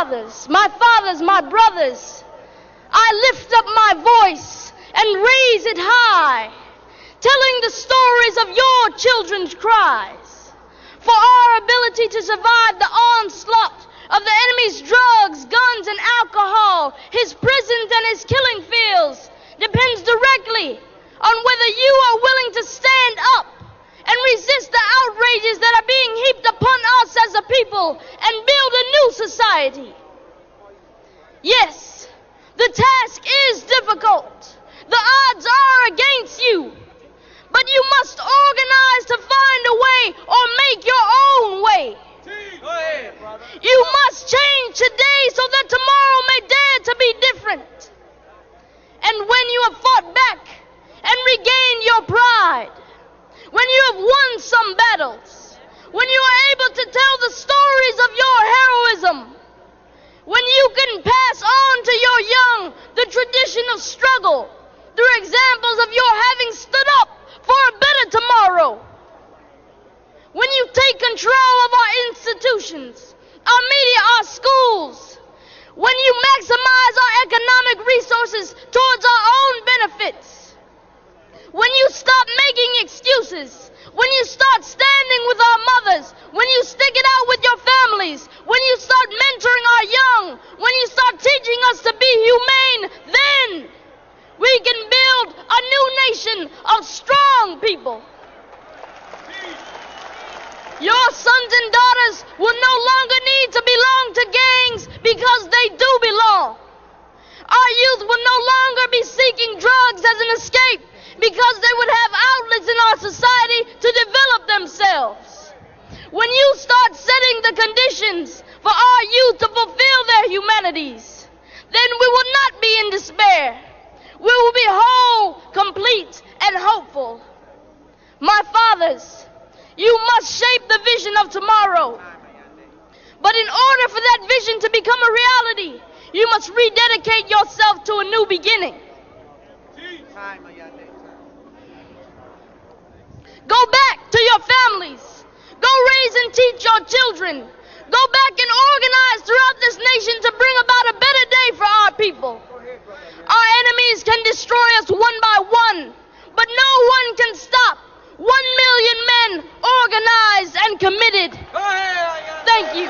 fathers, my brothers, I lift up my voice and raise it high, telling the stories of your children's cries. For our ability to survive the onslaught of the enemy's drugs, guns, and alcohol, his prisons and his killing fields, depends directly on whether you are willing to stand up and resist the outrages that are being heaped upon us as a people and build a new society. Yes, the task is difficult. The odds are against you. But you must organize to find a way or make your own way. Go ahead, brother. You must change today so that tomorrow may dare to be different. And when you have fought back and regained your pride, when you have won some battles, when you are able to tell the stories of your heroism, when you can pass on to your young the tradition of struggle through examples of your having stood up for a better tomorrow, when you take control of our institutions, our media, our schools, when you maximize our economic resources towards our own benefits, when you stop making excuses, when you start standing with our mothers, when you stick it out with your families, when you start mentoring our young, when you start teaching us to be humane, then we can build a new nation of strong people. Your sons and daughters will no longer need to belong to gangs because they do belong. Our youth will no longer be seeking drugs as an escape because they would have outlets in our society to develop themselves. When you start setting the conditions for our youth to fulfill their humanities, then we will not be in despair. We will be whole, complete, and hopeful. My fathers, you must shape the vision of tomorrow. But in order for that vision to become a reality, you must rededicate yourself to a new beginning. Go back to your families. Go raise and teach your children. Go back and organize throughout this nation to bring about a better day for our people. Our enemies can destroy us one by one, but no one can stop 1 million men organized and committed. Thank you.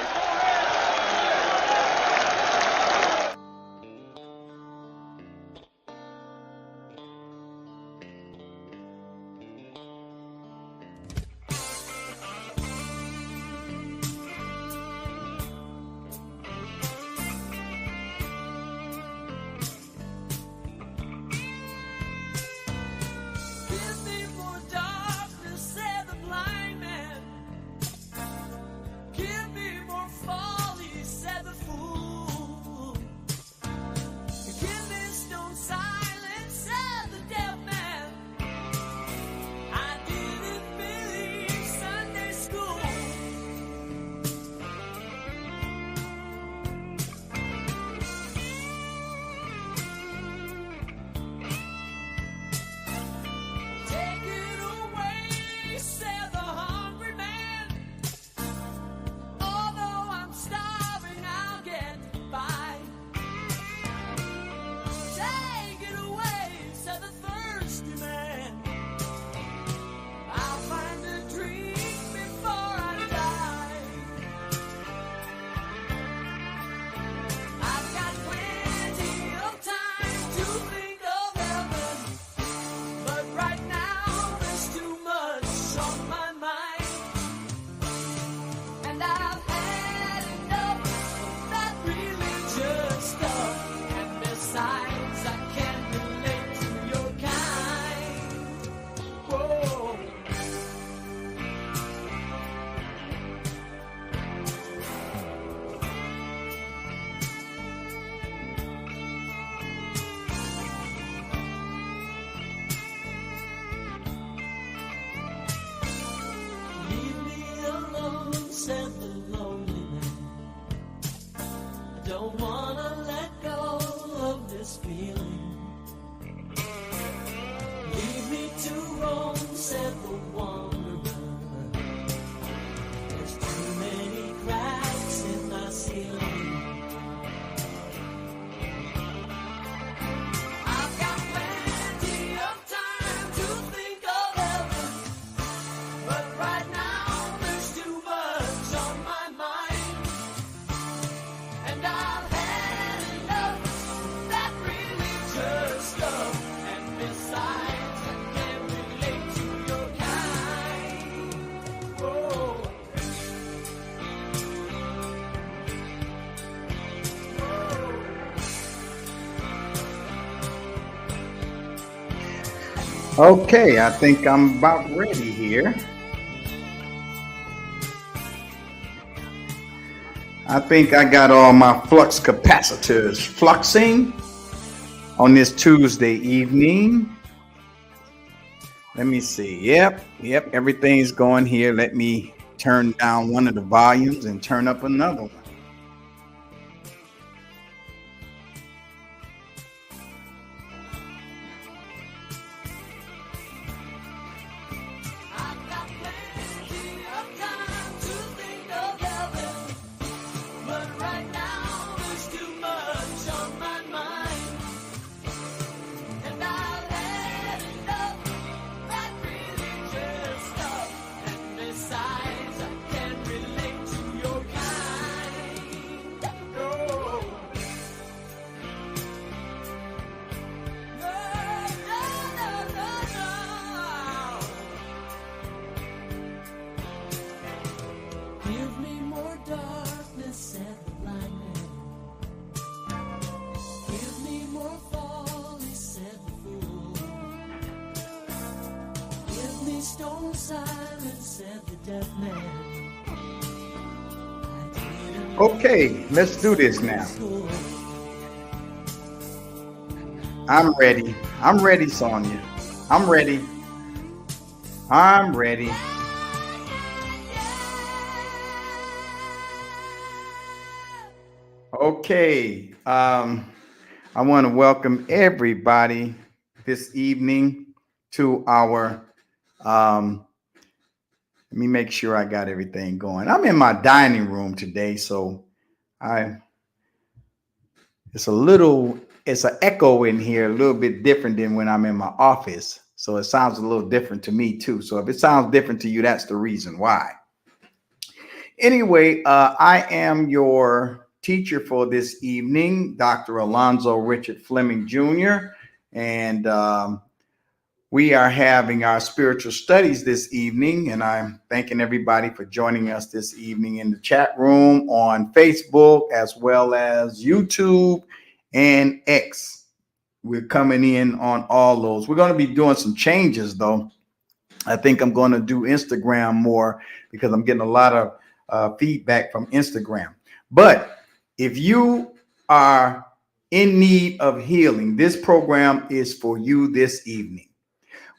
Don't wanna let go of this feeling. Leave me to roam, said the wanderer. There's too many cracks in my ceiling. Okay, I think I'm about ready here. I think I got all my flux capacitors fluxing on this Tuesday evening. Let me see. Yep, everything's going here. Let me turn down one of the volumes and turn up another one. I've got plenty of time to think of heaven, but right now there's too much on my mind, and I've had enough of that religious stuff. And besides, I can't relate to your kind. No, no. Give me more darkness and the blindness. Give me more folly, said the fool. Give me stone silence, said the deaf man. Okay, let's do this now. I'm ready. I'm ready, Sonia. I'm ready. I'm ready. Okay. I want to welcome everybody this evening to our let me make sure I got everything going. I'm in my dining room today, so it's an echo in here, a little bit different than when I'm in my office. So it sounds a little different to me too. So if it sounds different to you, that's the reason why. Anyway, I am your teacher for this evening, Dr. Alonzo Richard Fleming Jr. And we are having our spiritual studies this evening, and I'm thanking everybody for joining us this evening in the chat room on Facebook as well as YouTube and X. We're coming in on all those. We're going to be doing some changes, though. I think I'm going to do Instagram more because I'm getting a lot of feedback from Instagram. But if you are in need of healing, this program is for you this evening.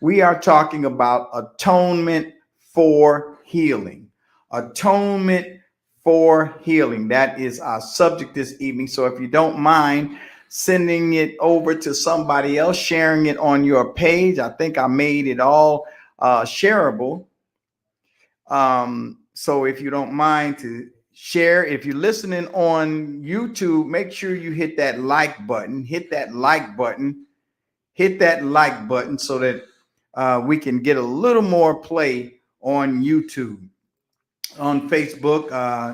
We are talking about atonement for healing. Atonement for healing. That is our subject this evening. So if you don't mind sending it over to somebody else, sharing it on your page, I think I made it all shareable. So if you don't mind to share, if you're listening on YouTube, make sure you hit that like button, hit that like button so that we can get a little more play on YouTube. On Facebook,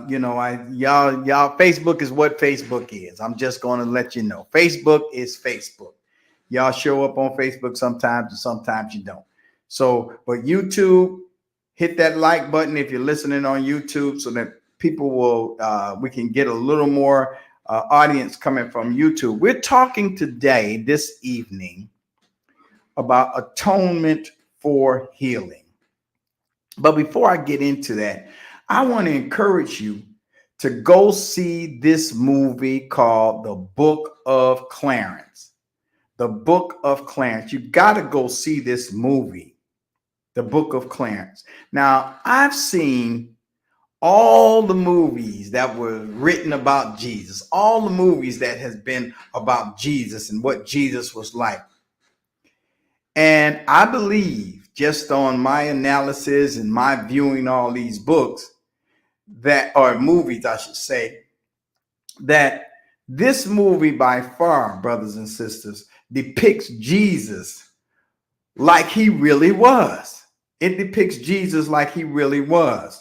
y'all, Facebook is what Facebook is. I'm just going to let you know. Facebook is Facebook. Y'all show up on Facebook sometimes and sometimes you don't. So, but YouTube, hit that like button if you're listening on YouTube so that people will, we can get a little more audience coming from YouTube. We're talking today, this evening, about atonement for healing. But before I get into that, I want to encourage you to go see this movie called The Book of Clarence. The Book of Clarence. You got to go see this movie, The Book of Clarence. Now, I've seen all the movies that were written about Jesus, all the movies that has been about Jesus and what Jesus was like. And I believe, just on my analysis and my viewing all these books that are movies, I should say, that this movie by far, brothers and sisters, depicts Jesus like he really was. It depicts Jesus like he really was,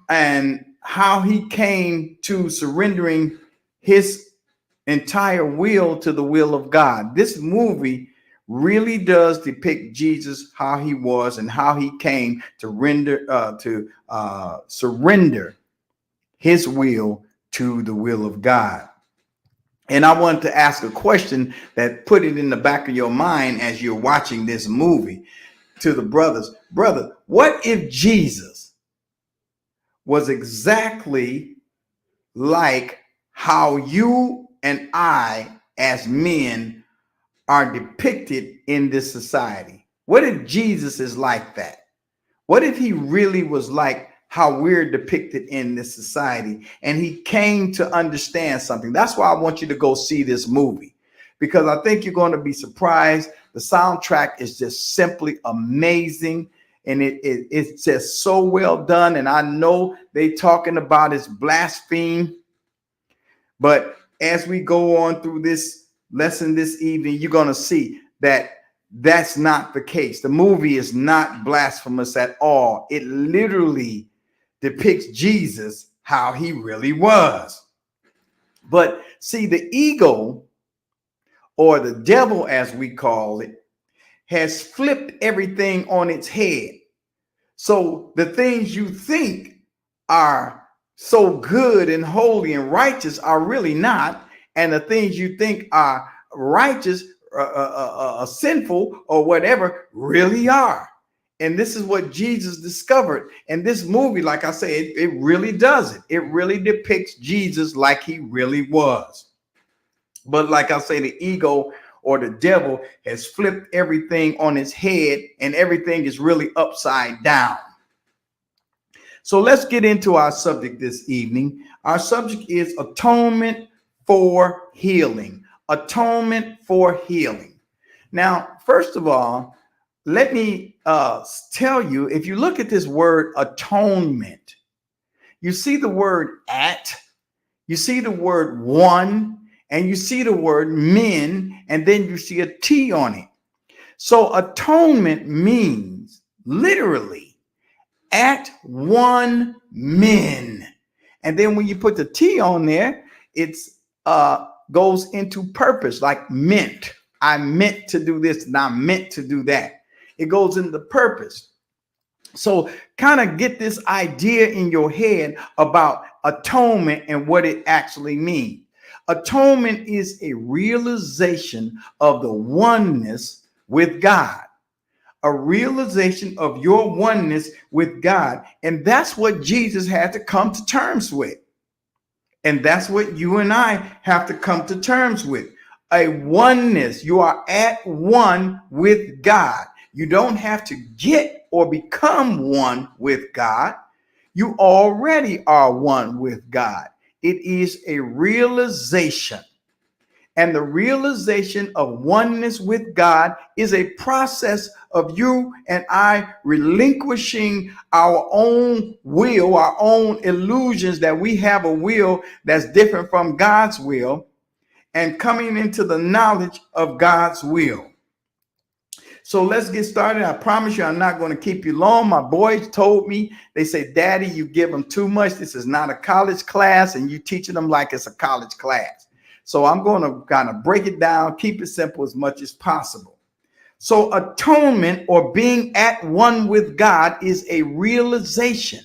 and how he came to surrendering his entire will to the will of God. This movie really does depict Jesus how he was and how he came to surrender his will to the will of God. And I wanted to ask a question that put it in the back of your mind as you're watching this movie to the brothers. Brother, what if Jesus was exactly like how you and I as men are depicted in this society? What if Jesus is like that? What if he really was like how we're depicted in this society and he came to understand something? That's why I want you to go see this movie, because I think you're going to be surprised. The soundtrack is just simply amazing, and it's just so well done. And I know they talking about his blaspheme, but as we go on through this lesson this evening, you're going to see that that's not the case. The movie is not blasphemous at all. It literally depicts Jesus how he really was. But see, the ego, or the devil as we call it, has flipped everything on its head. So the things you think are so good and holy and righteous are really not. And the things you think are righteous, sinful, or whatever, really are. And this is what Jesus discovered. And this movie, like I say, it really does it. It really depicts Jesus like he really was. But like I say, the ego or the devil has flipped everything on its head, and everything is really upside down. So let's get into our subject this evening. Our subject is atonement for healing. Atonement for healing. Now, first of all, let me tell you, if you look at this word atonement, you see the word at, you see the word one, and you see the word men, and then you see a T on it. So atonement means literally at one men. And then when you put the T on there, it's goes into purpose, like meant. I meant to do this and I meant to do that. It goes into purpose. So kind of get this idea in your head about atonement and what it actually means. Atonement is a realization of the oneness with God, a realization of your oneness with God. And that's what Jesus had to come to terms with. And that's what you and I have to come to terms with. A oneness. You are at one with God. You don't have to get or become one with God. You already are one with God. It is a realization. And the realization of oneness with God is a process of you and I relinquishing our own will, our own illusions that we have a will that's different from God's will, and coming into the knowledge of God's will. So let's get started. I promise you I'm not going to keep you long. My boys told me, they say, Daddy, you give them too much. This is not a college class, and you teaching them like it's a college class. So I'm going to kind of break it down, keep it simple as much as possible. So atonement, or being at one with God, is a realization.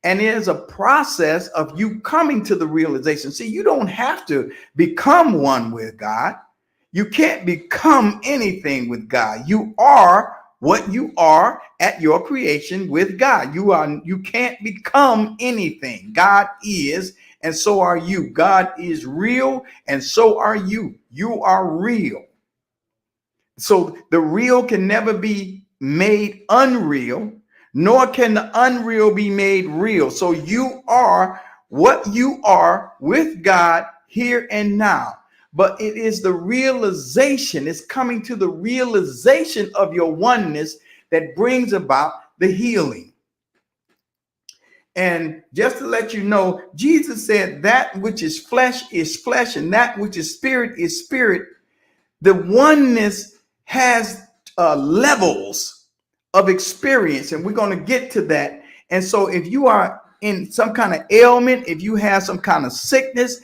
And it is a process of you coming to the realization. See, you don't have to become one with God. You can't become anything with God. You are what you are at your creation with God. You can't become anything. God is, and so are you. God is real, and so are you. You are real. So the real can never be made unreal, nor can the unreal be made real. So you are what you are with God here and now. But it is the realization, it's coming to the realization of your oneness that brings about the healing. And just to let you know, Jesus said that which is flesh, and that which is spirit is spirit. The oneness has levels of experience, and we're going to get to that. And so if you are in some kind of ailment, if you have some kind of sickness,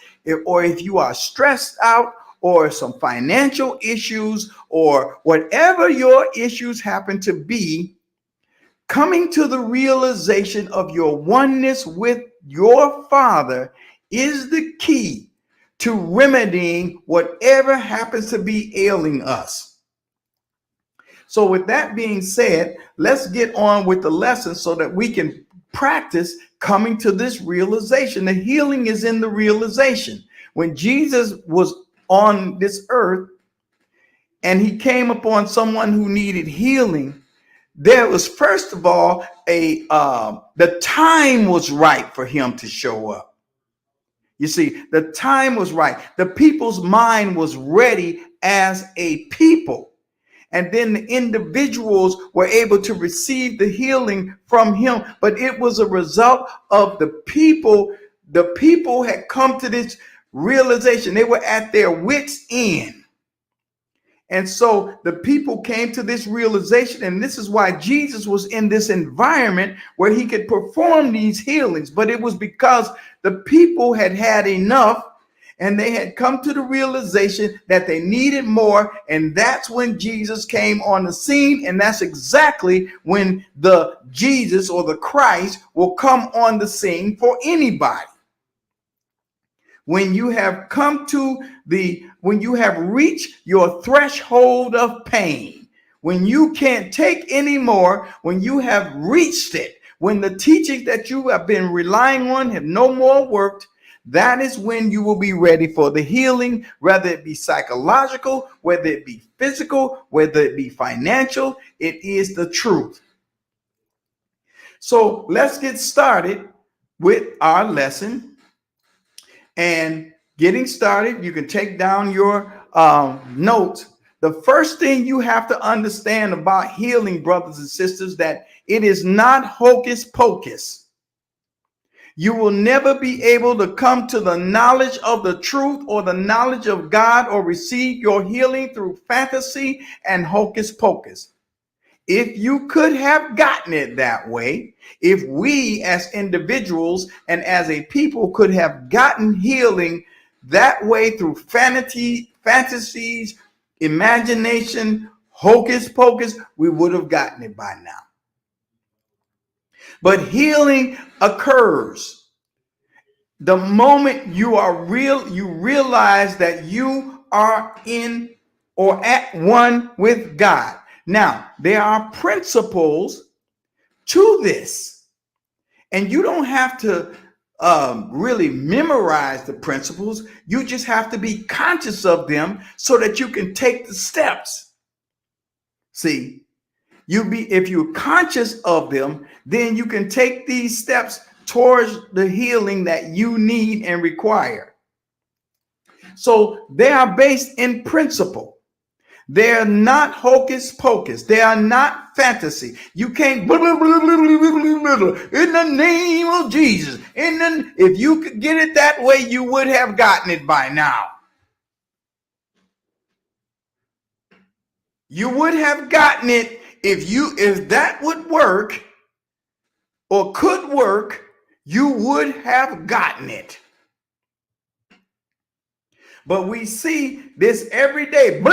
or if you are stressed out, or some financial issues, or whatever your issues happen to be, coming to the realization of your oneness with your Father is the key to remedying whatever happens to be ailing us. So with that being said, let's get on with the lesson so that we can practice coming to this realization. The healing is in the realization. When Jesus was on this earth and he came upon someone who needed healing, there was, first of all, the time was right for him to show up. You see, the time was right. The people's mind was ready as a people. And then the individuals were able to receive the healing from him. But it was a result of the people. The people had come to this realization. They were at their wits' end. And so the people came to this realization, and this is why Jesus was in this environment where he could perform these healings. But it was because the people had had enough, and they had come to the realization that they needed more. And that's when Jesus came on the scene. And that's exactly when the Jesus or the Christ will come on the scene for anybody. When you have come to when you have reached your threshold of pain, when you can't take anymore, when you have reached it, when the teachings that you have been relying on have no more worked, that is when you will be ready for the healing, whether it be psychological, whether it be physical, whether it be financial. It is the truth. So let's get started with our lesson. And getting started, you can take down your notes. The first thing you have to understand about healing, brothers and sisters, that it is not hocus pocus. You will never be able to come to the knowledge of the truth or the knowledge of God or receive your healing through fantasy and hocus pocus. If you could have gotten it that way, if we as individuals and as a people could have gotten healing that way through fantasies, imagination, hocus pocus, we would have gotten it by now. But healing occurs the moment you realize that you are in or at one with God. Now, there are principles to this, and you don't have to really memorize the principles. You just have to be conscious of them so that you can take the steps. See, if you're conscious of them, then you can take these steps towards the healing that you need and require. So they are based in principle. They're not hocus pocus. They are not fantasy. You can't in the name of Jesus. If you could get it that way, you would have gotten it by now. You would have gotten it if that would work or could work, you would have gotten it. But we see this every day. In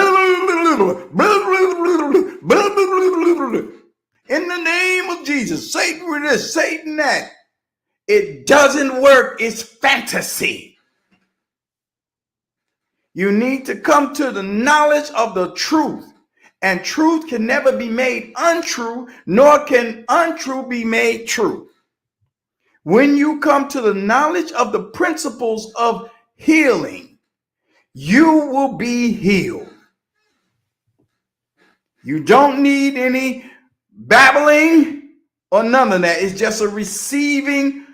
the name of Jesus, Satan with this, Satan that. It doesn't work. It's fantasy. You need to come to the knowledge of the truth. And truth can never be made untrue, nor can untrue be made true. When you come to the knowledge of the principles of healing, you will be healed. You don't need any babbling or none of that. It's just a receiving.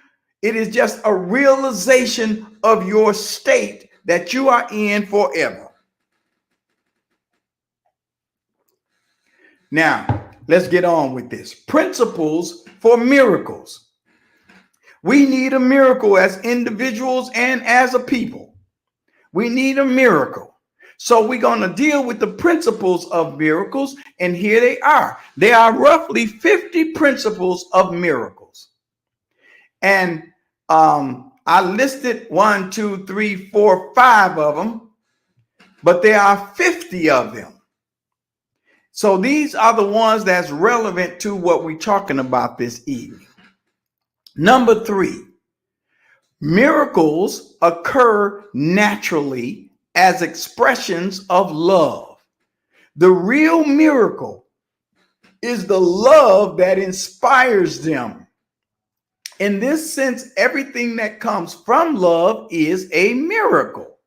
It is just a realization of your state that you are in forever. Now, let's get on with this. Principles for miracles. We need a miracle as individuals and as a people. We need a miracle. So we're going to deal with the principles of miracles, and here they are. There are roughly 50 principles of miracles. And I listed 1, 2, 3, 4, 5 of them, but there are 50 of them. So these are the ones that's relevant to what we're talking about this evening. Number 3, Miracles occur naturally as expressions of love. The real miracle is the love that inspires them. In this sense, everything that comes from love is a miracle.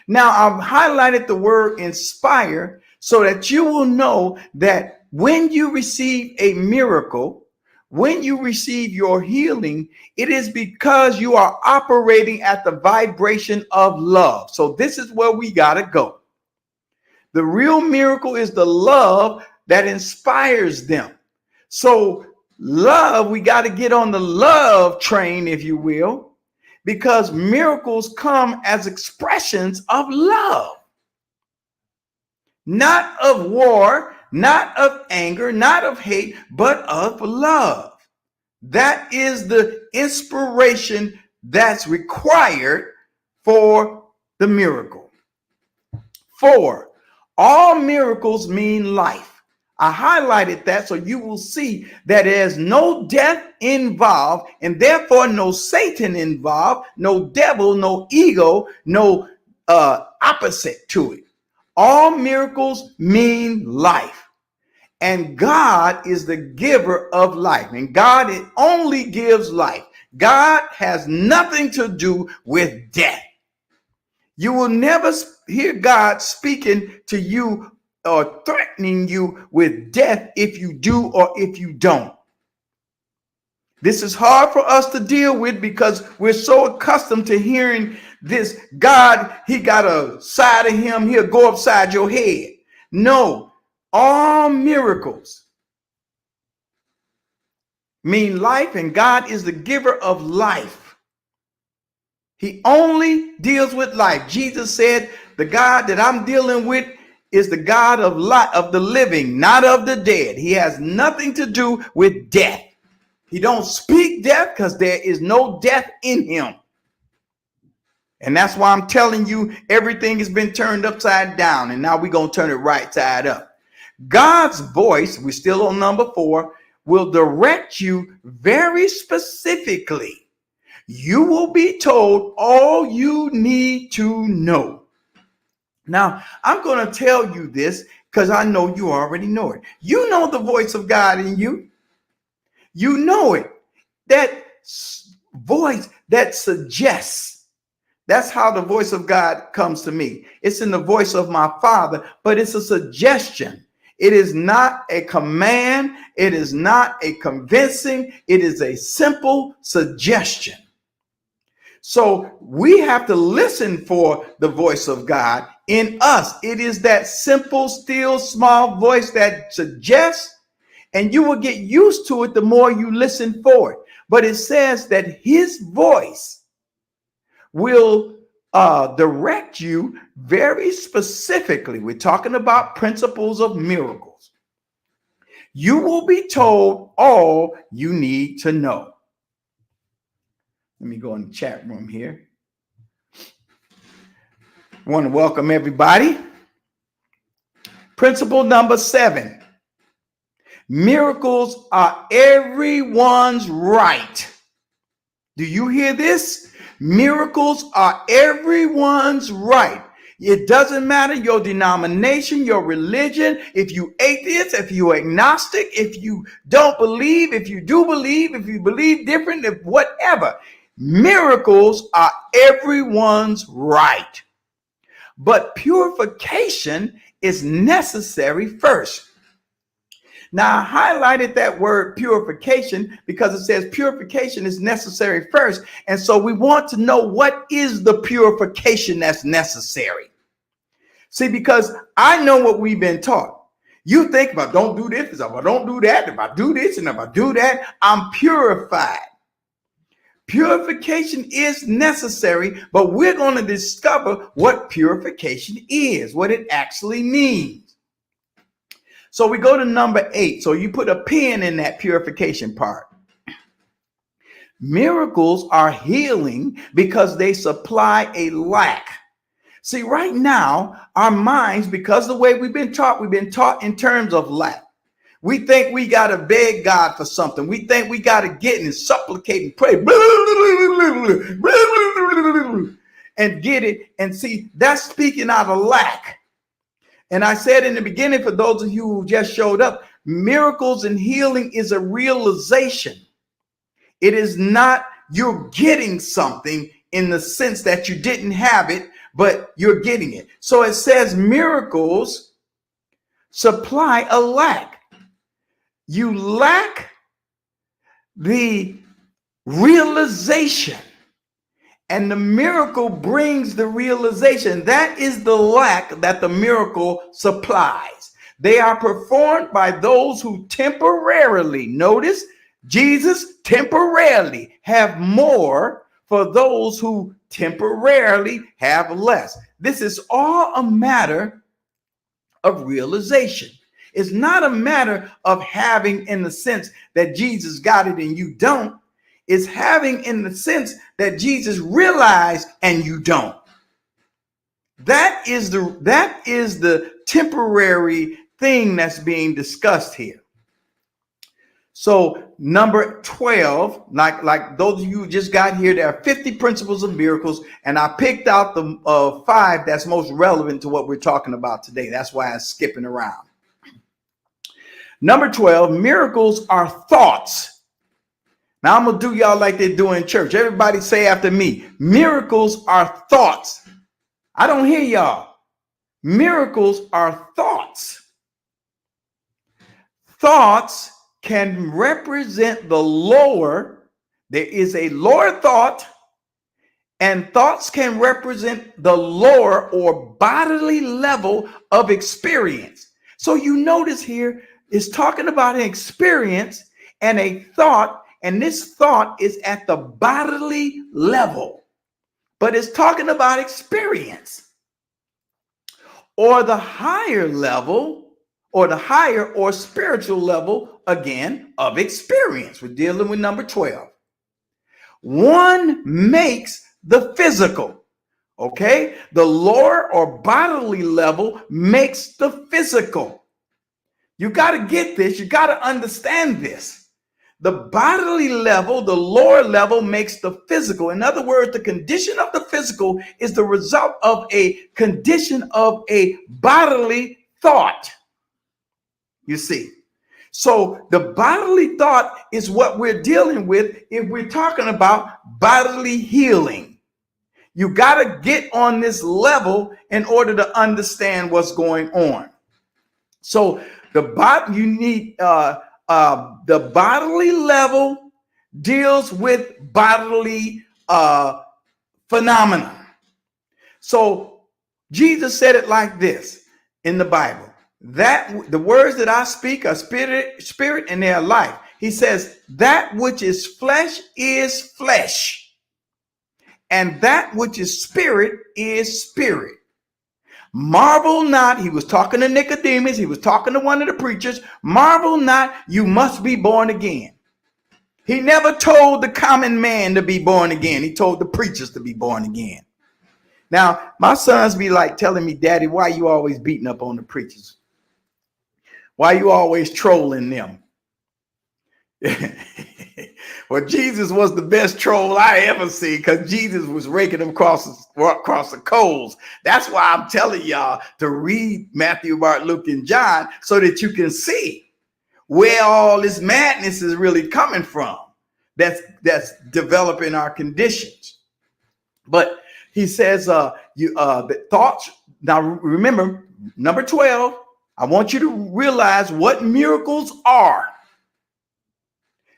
Now, I've highlighted the word inspire so that you will know that when you receive a miracle, when you receive your healing, it is because you are operating at the vibration of love. So this is where we got to go. The real miracle is the love that inspires them. So love, we got to get on the love train, if you will, because miracles come as expressions of love, not of war, not of anger, not of hate, but of love. That is the inspiration that's required for the miracle. 4, all miracles mean life. I highlighted that so you will see that there's no death involved, and therefore no Satan involved, no devil, no ego, no opposite to it. All miracles mean life. And God is the giver of life. And God only gives life. God has nothing to do with death. You will never hear God speaking to you or threatening you with death if you do or if you don't. This is hard for us to deal with because we're so accustomed to hearing this. God, he got a side of him, he'll go upside your head. No, all miracles mean life, and God is the giver of life. He only deals with life. Jesus said, the God that I'm dealing with is the God of life, of the living, not of the dead. He has nothing to do with death. He don't speak death because there is no death in him. And that's why I'm telling you, everything has been turned upside down, and now we're going to turn it right side up. God's voice, we're still on number 4, will direct you very specifically. You will be told all you need to know. Now, I'm going to tell you this because I know you already know it. You know the voice of God in you. You know it. That voice that suggests. That's how the voice of God comes to me. It's in the voice of my Father, but it's a suggestion. It is not a command. It is not a convincing. It is a simple suggestion. So we have to listen for the voice of God in us. It is that simple, still, small voice that suggests, and you will get used to it the more you listen for it. But it says that his voice will direct you very specifically. We're talking about principles of miracles. You will be told all you need to know. Let me go in the chat room here. I want to welcome everybody. Principle number 7. Miracles are everyone's right. Do you hear this? Miracles are everyone's right. It doesn't matter your denomination, your religion, if you atheist, if you agnostic, if you don't believe, if you do believe, if you believe different, if whatever. Miracles are everyone's right. But purification is necessary first. Now, I highlighted that word purification because it says purification is necessary first. And so we want to know what is the purification that's necessary. See, because I know what we've been taught. You think about don't do this, if I don't do that, if I do this and if I do that, I'm purified. Purification is necessary, but we're going to discover what purification is, what it actually means. So we go to number 8. So you put a pin in that purification part. Miracles are healing because they supply a lack. See, right now, our minds, because the way we've been taught in terms of lack. We think we got to beg God for something. We think we got to get and supplicate and pray and get it. And see, that's speaking out of lack. And I said in the beginning, for those of you who just showed up, miracles and healing is a realization. It is not you're getting something in the sense that you didn't have it, but you're getting it. So it says miracles supply a lack. You lack the realization, and the miracle brings the realization. That is the lack that the miracle supplies. They are performed by those who temporarily, notice, Jesus temporarily have more for those who temporarily have less. This is all a matter of realization. It's not a matter of having in the sense that Jesus got it and you don't. It's having in the sense that Jesus realized and you don't. That is the temporary thing that's being discussed here. So number 12, like those of you who just got here, there are 50 principles of miracles, and I picked out the 5 that's most relevant to what we're talking about today. That's why I'm skipping around. Number 12, miracles are thoughts. Now I'm going to do y'all like they do in church. Everybody say after me, miracles are thoughts. I don't hear y'all. Miracles are thoughts. Thoughts can represent the lower. There is a lower thought, and thoughts can represent the lower or bodily level of experience. So you notice here, it's talking about an experience and a thought, and this thought is at the bodily level, but it's talking about experience or the higher level or the higher or spiritual level, again, of experience. We're dealing with number 12. One makes the physical, okay? The lower or bodily level makes the physical. You got to get this. You got to understand this. The bodily level, the lower level, makes the physical. In other words, the condition of the physical is the result of a condition of a bodily thought. You see, so the bodily thought is what we're dealing with if we're talking about bodily healing. You got to get on this level in order to understand what's going on. So the bodily level deals with bodily phenomena. So Jesus said it like this in the Bible, that the words that I speak are spirit and they are life. He says that which is flesh, and that which is spirit. Marvel not, he was talking to Nicodemus, he was talking to one of the preachers, marvel not, you must be born again. He never told the common man to be born again. He told the preachers to be born again. Now, my sons be like telling me, Daddy, why you always beating up on the preachers? Why you always trolling them? Well, Jesus was the best troll I ever seen, because Jesus was raking them across the coals. That's why I'm telling y'all to read Matthew, Mark, Luke, and John so that you can see where all this madness is really coming from. That's developing our conditions. But he says, the thoughts. Now remember, number 12. I want you to realize what miracles are.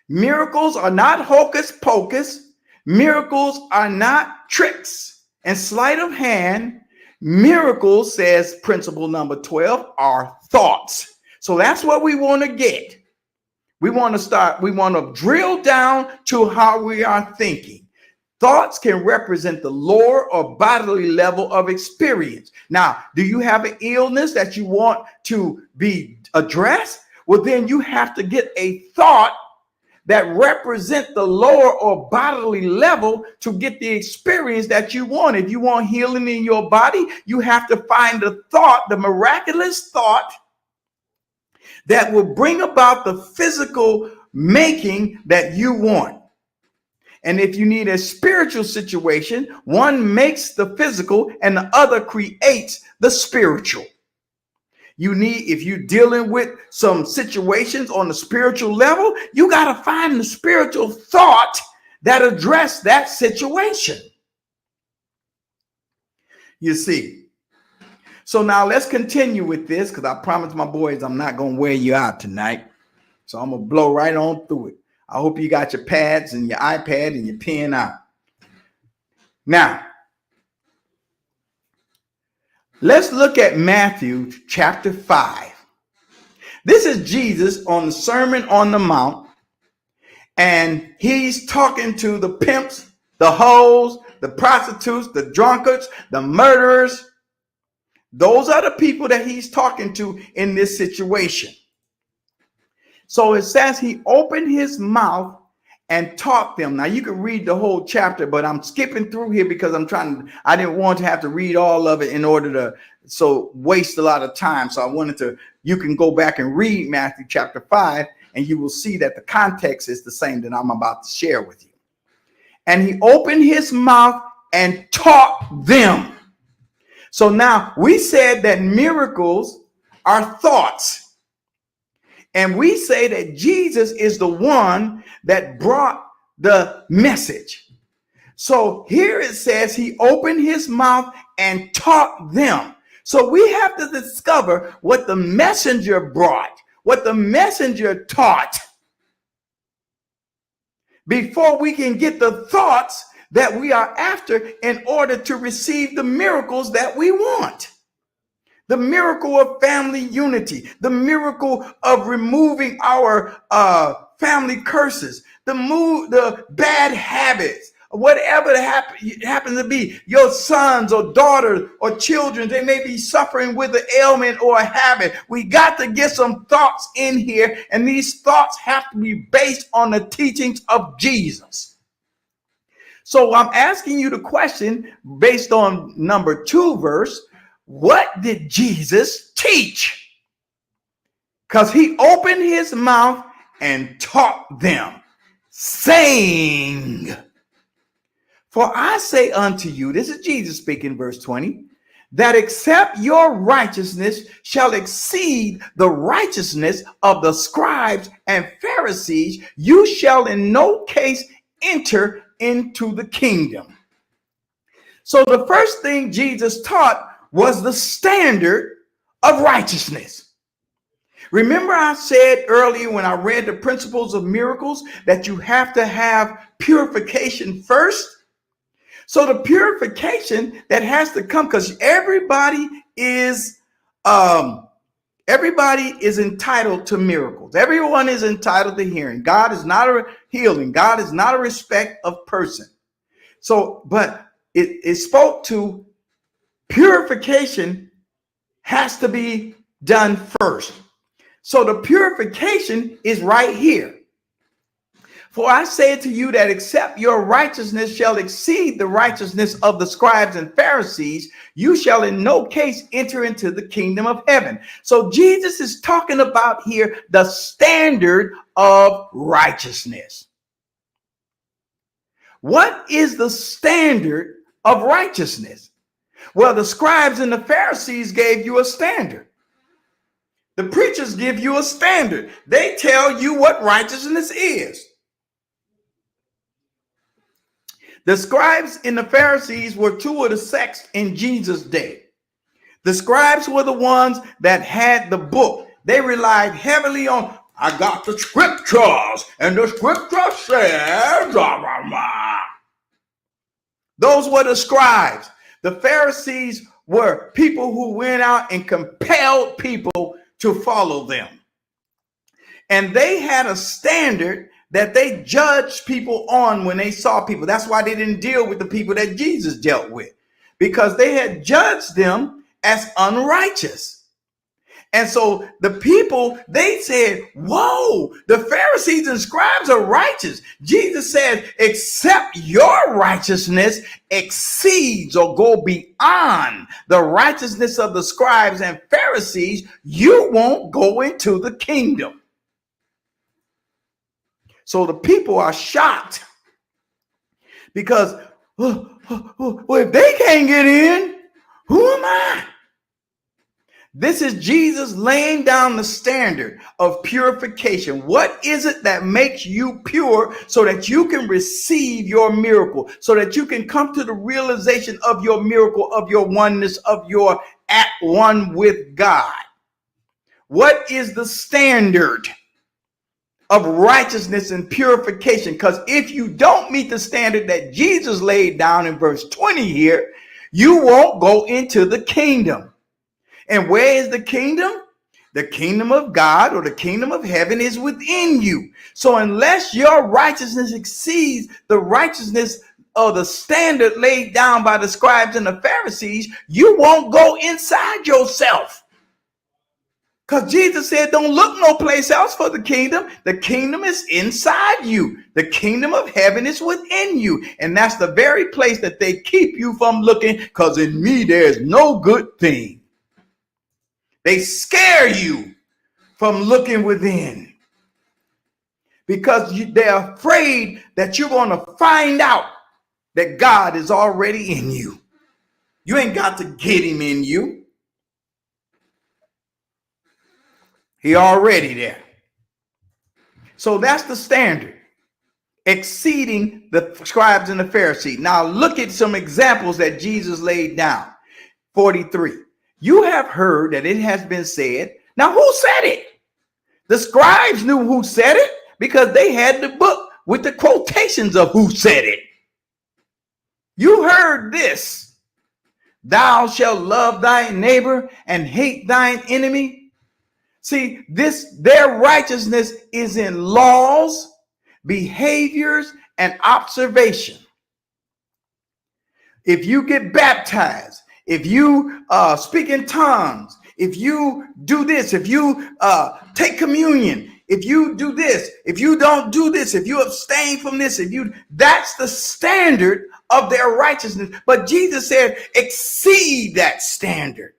Miracles are not hocus pocus. Miracles are not tricks and sleight of hand. Miracles, says principle number 12, are thoughts. So that's what we want to get. We want to drill down to how we are thinking. Thoughts can represent the lower or bodily level of experience. Now, do you have an illness that you want to be addressed? Well, then you have to get a thought that represent the lower or bodily level to get the experience that you want. If you want healing in your body, you have to find the thought, the miraculous thought that will bring about the physical making that you want. And if you need a spiritual situation, one makes the physical and the other creates the spiritual. You need, if you're dealing with some situations on the spiritual level, you got to find the spiritual thought that address that situation. You see. So now let's continue with this, because I promised my boys I'm not going to wear you out tonight. So I'm going to blow right on through it. I hope you got your pads and your iPad and your pen out. Now, let's look at Matthew chapter 5. This is Jesus on the Sermon on the Mount, and he's talking to the pimps, the hoes, the prostitutes, the drunkards, the murderers. Those are the people that he's talking to in this situation. So it says he opened his mouth and taught them. Now you can read the whole chapter, but I'm skipping through here because I didn't want to have to read all of it in order to waste a lot of time. So you can go back and read Matthew chapter 5, and you will see that the context is the same that I'm about to share with you. And he opened his mouth and taught them. So now we said that miracles are thoughts. And we say that Jesus is the one that brought the message. So here it says he opened his mouth and taught them. So we have to discover what the messenger brought, what the messenger taught, before we can get the thoughts that we are after in order to receive the miracles that we want. The miracle of family unity, the miracle of removing our family curses, the bad habits, whatever happens to be, your sons or daughters or children, they may be suffering with an ailment or a habit. We got to get some thoughts in here, and these thoughts have to be based on the teachings of Jesus. So I'm asking you the question based on number 2 verse. What did Jesus teach? Because he opened his mouth and taught them, saying, for I say unto you, this is Jesus speaking, verse 20, that except your righteousness shall exceed the righteousness of the scribes and Pharisees, you shall in no case enter into the kingdom. So the first thing Jesus taught was the standard of righteousness. Remember I said earlier when I read the principles of miracles that you have to have purification first? So the purification that has to come, because everybody is entitled to miracles. Everyone is entitled to hearing. God is not a healing. God is not a respect of person. So, but it spoke to purification has to be done first. So the purification is right here. For I say to you that except your righteousness shall exceed the righteousness of the scribes and Pharisees, you shall in no case enter into the kingdom of heaven. So Jesus is talking about here the standard of righteousness. What is the standard of righteousness? Well, the scribes and the Pharisees gave you a standard. The preachers give you a standard. They tell you what righteousness is. The scribes and the Pharisees were 2 of the sects in Jesus' day. The scribes were the ones that had the book. They relied heavily on, I got the scriptures, and the scripture says, blah, blah, blah. Those were the scribes. The Pharisees were people who went out and compelled people to follow them. And they had a standard that they judged people on when they saw people. That's why they didn't deal with the people that Jesus dealt with, because they had judged them as unrighteous. And so the people, they said, whoa, the Pharisees and scribes are righteous. Jesus said, except your righteousness exceeds or go beyond the righteousness of the scribes and Pharisees, you won't go into the kingdom. So the people are shocked because, well, if they can't get in, who am I? This is Jesus laying down the standard of purification. What is it that makes you pure so that you can receive your miracle, so that you can come to the realization of your miracle, of your oneness, of your at one with God? What is the standard of righteousness and purification? Because if you don't meet the standard that Jesus laid down in verse 20 here, you won't go into the kingdom. And where is the kingdom? The kingdom of God or the kingdom of heaven is within you. So unless your righteousness exceeds the righteousness or the standard laid down by the scribes and the Pharisees, you won't go inside yourself. Because Jesus said, don't look no place else for the kingdom. The kingdom is inside you. The kingdom of heaven is within you. And that's the very place that they keep you from looking, because in me there's no good thing. They scare you from looking within because they're afraid that you're going to find out that God is already in you. You ain't got to get him in you. He already there. So that's the standard, exceeding the scribes and the Pharisees. Now look at some examples that Jesus laid down. 43. You have heard that it has been said. Now, who said it? The scribes knew who said it because they had the book with the quotations of who said it. You heard this. Thou shalt love thy neighbor and hate thine enemy. See, their righteousness is in laws, behaviors, and observation. If you get baptized, if you speak in tongues, if you do this, if you take communion, if you do this, if you don't do this, if you abstain from this, that's the standard of their righteousness. But Jesus said, exceed that standard.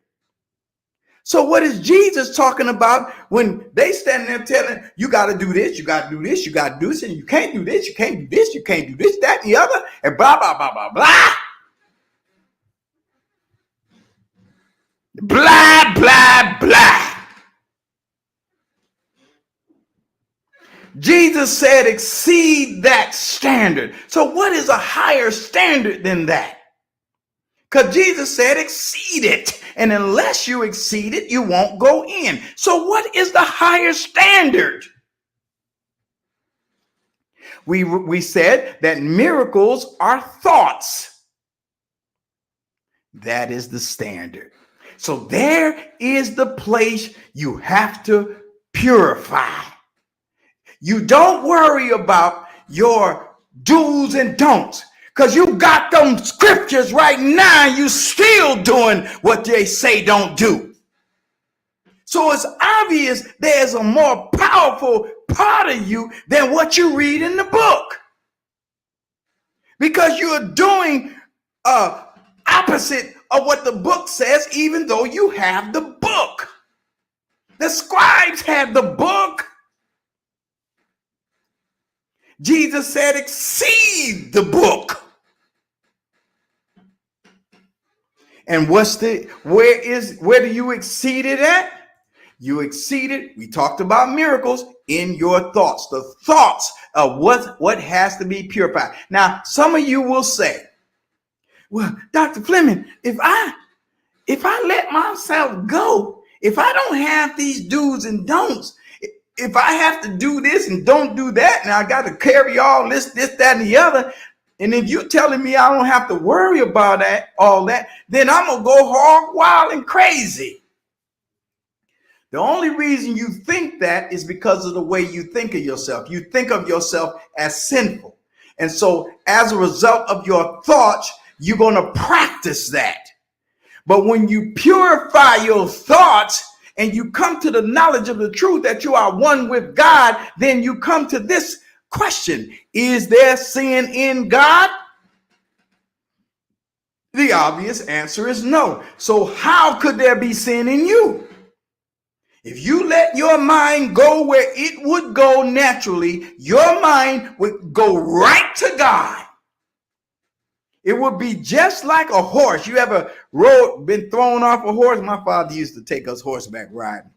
So what is Jesus talking about when they stand there telling you got to do this, you got to do this, you got to do this, and you can't do this, you can't do this, you can't do this, that, and the other, and blah, blah, blah, blah, blah. Blah, blah, blah. Jesus said, exceed that standard. So what is a higher standard than that? Because Jesus said, exceed it. And unless you exceed it, you won't go in. So what is the higher standard? We said that miracles are thoughts. That is the standard. So there is the place you have to purify. You don't worry about your do's and don'ts, because you got them scriptures right now. You still doing what they say don't do. So it's obvious there's a more powerful part of you than what you read in the book, because you're doing opposite of what the book says, even though you have the book. The scribes had the book. Jesus said, exceed the book. And where do you exceed it at? You exceed it. We talked about miracles in your thoughts, the thoughts of what has to be purified. Now, some of you will say, well, Dr. Fleming, if I let myself go, if I don't have these do's and don'ts, if I have to do this and don't do that, and I got to carry all this, that, and the other, and if you're telling me I don't have to worry about all that, then I'm going to go hog wild and crazy. The only reason you think that is because of the way you think of yourself. You think of yourself as sinful. And so as a result of your thoughts, you're going to practice that. But when you purify your thoughts and you come to the knowledge of the truth that you are one with God, then you come to this question: is there sin in God? The obvious answer is no. So how could there be sin in you? If you let your mind go where it would go naturally, your mind would go right to God. It would be just like a horse. You ever been thrown off a horse? My father used to take us horseback riding.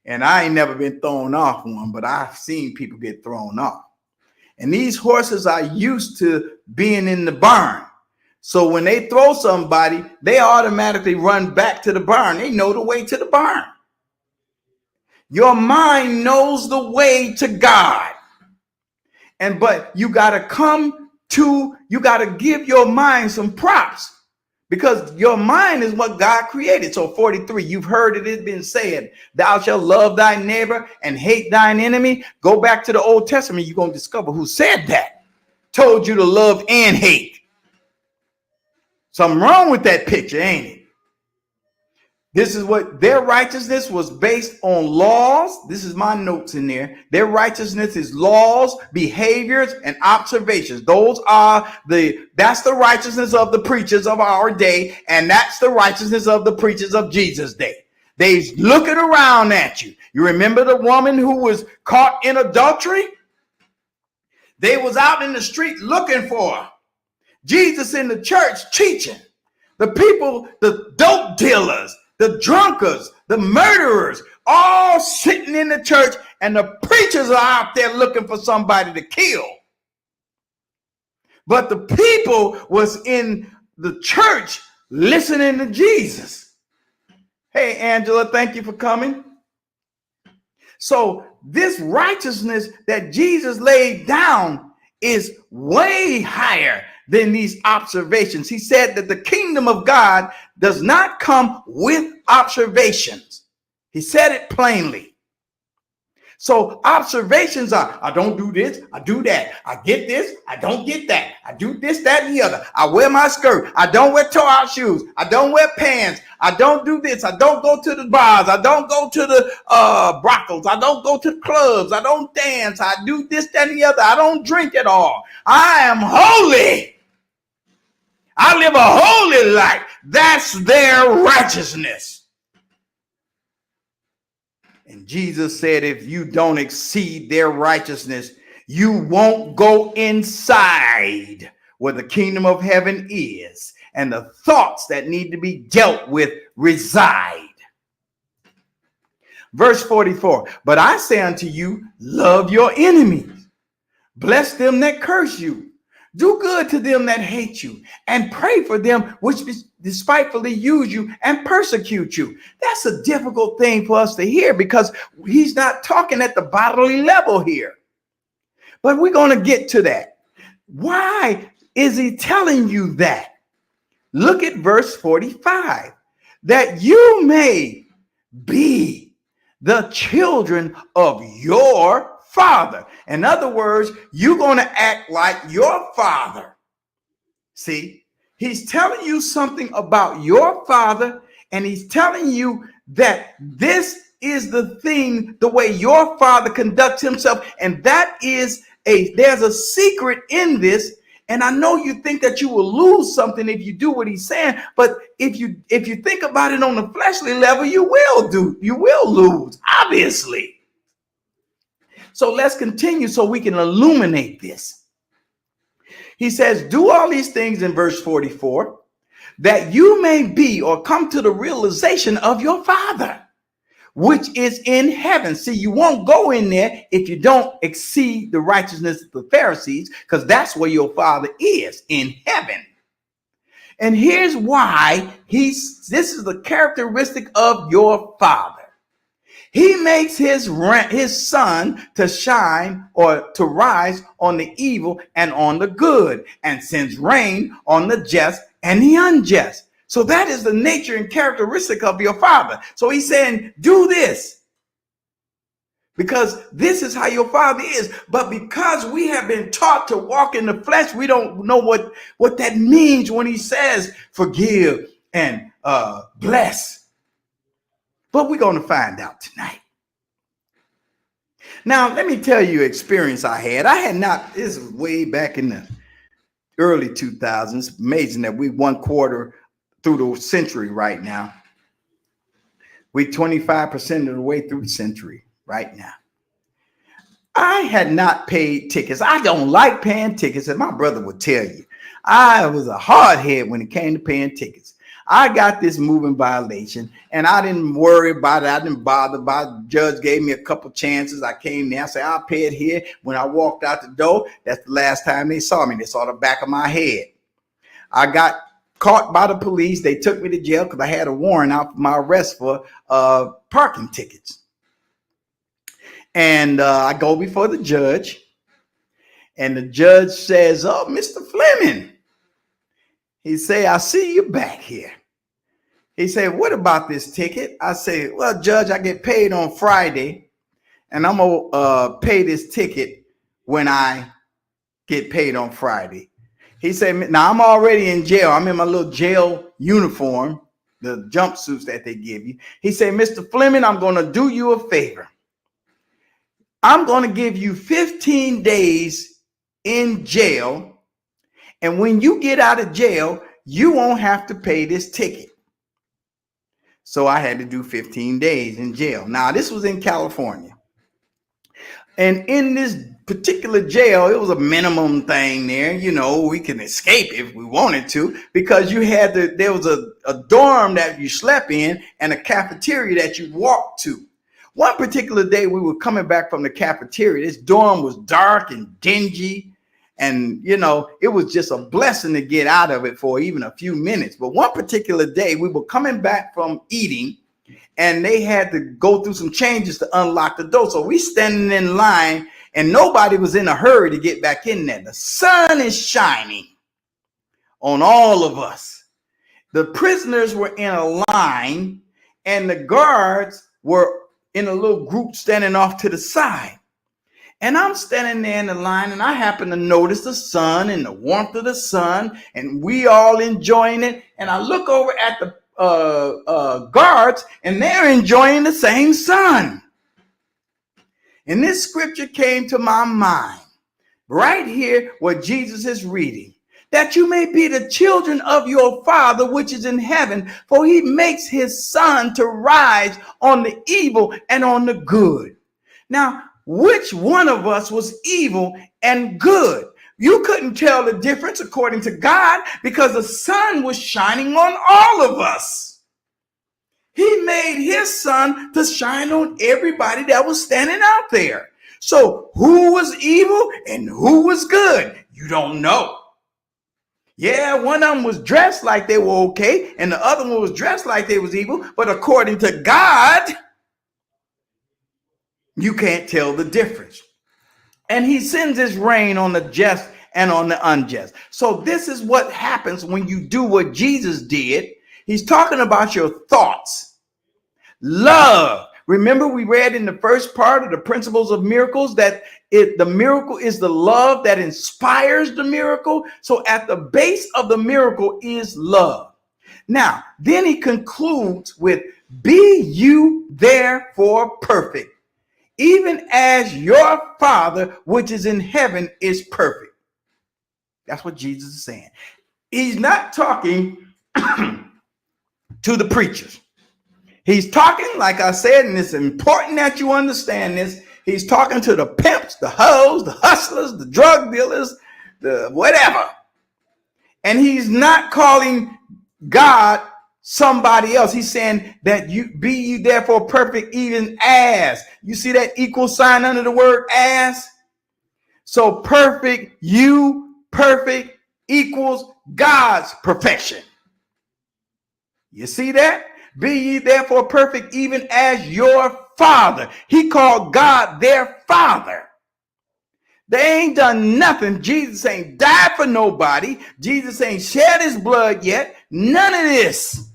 And I ain't never been thrown off one, but I've seen people get thrown off. And these horses are used to being in the barn. So when they throw somebody, they automatically run back to the barn. They know the way to the barn. Your mind knows the way to God. But you got to give your mind some props, because your mind is what God created. So 43, you've heard it has been said, thou shalt love thy neighbor and hate thine enemy. Go back to the Old Testament. You're going to discover who said that. Told you to love and hate. Something wrong with that picture, ain't it? This is what their righteousness was based on: laws. This is my notes in there. Their righteousness is laws, behaviors, and observations. That's the righteousness of the preachers of our day, and that's the righteousness of the preachers of Jesus' day. They's looking around at you. You remember the woman who was caught in adultery? They was out in the street looking for her. Jesus in the church teaching. The people, the dope dealers, the drunkards, the murderers, all sitting in the church, and the preachers are out there looking for somebody to kill. But the people was in the church listening to Jesus. Hey, Angela, thank you for coming. So this righteousness that Jesus laid down is way higher than these observations. He said that the kingdom of God does not come with observations. He said it plainly. So observations are: I don't do this, I do that. I get this, I don't get that. I do this, that, and the other. I wear my skirt. I don't wear toe-out shoes. I don't wear pants. I don't do this. I don't go to the bars. I don't go to the brothels. I don't go to the clubs. I don't dance. I do this, that, and the other. I don't drink at all. I am holy. I live a holy life. That's their righteousness. And Jesus said, if you don't exceed their righteousness, you won't go inside where the kingdom of heaven is, and the thoughts that need to be dealt with reside. Verse 44, but I say unto you, love your enemies, bless them that curse you, do good to them that hate you, and pray for them which despitefully use you and persecute you. That's a difficult thing for us to hear, because he's not talking at the bodily level here. But we're going to get to that. Why is he telling you that? Look at verse 45. That you may be the children of your Father. In other words, you're going to act like your Father. See, he's telling you something about your Father, and he's telling you that this is the thing, the way your Father conducts himself. And that is there's a secret in this. And I know you think that you will lose something if you do what he's saying, but if you think about it on the fleshly level, you will lose, obviously. So let's continue so we can illuminate this. He says, do all these things in verse 44, that you may be or come to the realization of your Father, which is in heaven. See, you won't go in there if you don't exceed the righteousness of the Pharisees, because that's where your Father is, in heaven. And here's why this is the characteristic of your Father. He makes his sun to shine or to rise on the evil and on the good, and sends rain on the just and the unjust. So that is the nature and characteristic of your Father. So he's saying, do this, because this is how your Father is. But because we have been taught to walk in the flesh, we don't know what that means when he says forgive and bless. But we're going to find out tonight. Now, let me tell you an experience I had. I had not, this is way back in the early 2000s. Amazing that we 1/4 through the century right now. We 25% of the way through the century right now. I had not paid tickets. I don't like paying tickets, and my brother would tell you. I was a hardhead when it came to paying tickets. I got this moving violation, and I didn't worry about it. I didn't bother about it. The judge gave me a couple chances. I came there. I said, I'll pay it here. When I walked out the door, that's the last time they saw me. They saw the back of my head. I got caught by the police. They took me to jail because I had a warrant out for my arrest for parking tickets. And I go before the judge, and the judge says, "Oh, Mr. Fleming." He say, "I see you back here." He said, "What about this ticket?" I say, "Well, Judge, I get paid on Friday, and I'm gonna pay this ticket when I get paid on Friday." He said, "Now I'm already in jail. I'm in my little jail uniform, the jumpsuits that they give you." He said, "Mr. Fleming, I'm gonna do you a favor. I'm gonna give you 15 days in jail, and when you get out of jail, you won't have to pay this ticket." So I had to do 15 days in jail. Now, this was in California. And in this particular jail, it was a minimum thing there. You know, we can escape if we wanted to, because you had there was a dorm that you slept in and a cafeteria that you walked to. One particular day, we were coming back from the cafeteria. This dorm was dark and dingy. And, you know, it was just a blessing to get out of it for even a few minutes. But one particular day, we were coming back from eating, and they had to go through some changes to unlock the door. So we standing in line, and nobody was in a hurry to get back in there. The sun is shining on all of us. The prisoners were in a line, and the guards were in a little group standing off to the side. And I'm standing there in the line, and I happen to notice the sun and the warmth of the sun, and we all enjoying it. And I look over at the guards, and they're enjoying the same sun. And this scripture came to my mind right here where Jesus is reading, that you may be the children of your Father which is in heaven, for he makes his sun to rise on the evil and on the good. Now, which one of us was evil and good? You couldn't tell the difference according to God, because the sun was shining on all of us. He made his sun to shine on everybody that was standing out there. So who was evil and who was good? You don't know. Yeah, one of them was dressed like they were okay, and the other one was dressed like they was evil. But according to God, you can't tell the difference. And he sends his rain on the just and on the unjust. So this is what happens when you do what Jesus did. He's talking about your thoughts. Love. Remember, we read in the first part of the principles of miracles that the miracle is the love that inspires the miracle. So at the base of the miracle is love. Now, then he concludes with, be you therefore perfect, even as your Father which is in heaven is perfect. That's what Jesus is saying. He's not talking to the preachers. He's talking, like I said, and it's important that you understand this. He's talking to the pimps, the hoes, the hustlers, the drug dealers, the whatever. And he's not calling God somebody else. He's saying that you be you therefore perfect, even as. You see that equal sign under the word as? So perfect, you perfect equals God's perfection. You see that? Be ye therefore perfect, even as your Father. He called God their Father. They ain't done nothing. Jesus ain't died for nobody. Jesus ain't shed his blood yet. None of this.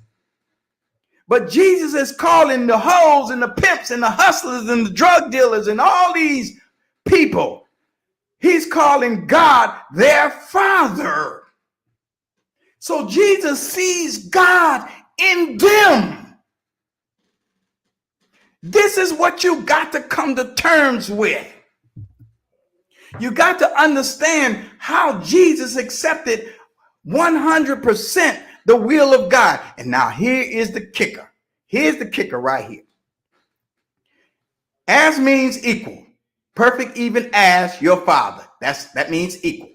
But Jesus is calling the hoes and the pimps and the hustlers and the drug dealers and all these people. He's calling God their Father. So Jesus sees God in them. This is what you got to come to terms with. You got to understand how Jesus accepted 100% the will of God. And now here is the kicker. Here's the kicker right here. As means equal. Perfect even as your Father. That means equal.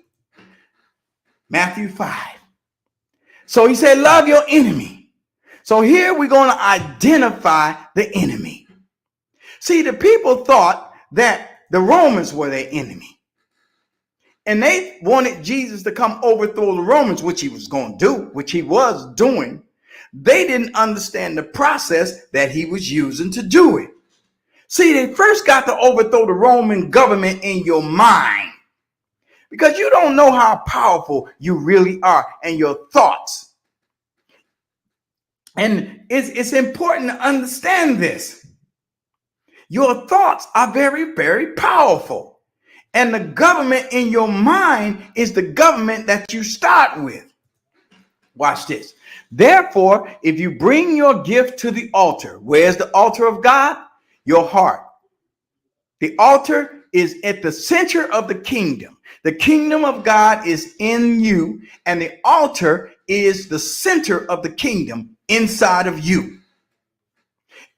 Matthew 5. So he said, love your enemy. So here we're going to identify the enemy. See, the people thought that the Romans were their enemy. And they wanted Jesus to come overthrow the Romans, which he was going to do, which he was doing. They didn't understand the process that he was using to do it. See, they first got to overthrow the Roman government in your mind, because you don't know how powerful you really are and your thoughts. And it's important to understand this. Your thoughts are very, very powerful. And the government in your mind is the government that you start with. Watch this. Therefore, if you bring your gift to the altar, where's the altar of God? Your heart. The altar is at the center of the kingdom. The kingdom of God is in you, and the altar is the center of the kingdom inside of you.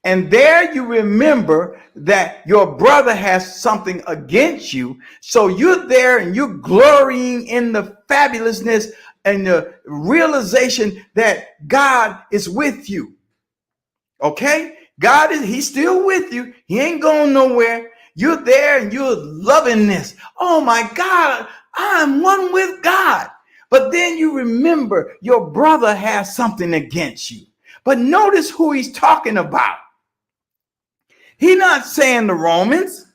And there you remember that your brother has something against you. So you're there and you're glorying in the fabulousness and the realization that God is with you. Okay? He's still with you. He ain't going nowhere. You're there and you're loving this. Oh my God, I'm one with God. But then you remember your brother has something against you. But notice who he's talking about. He's not saying the Romans.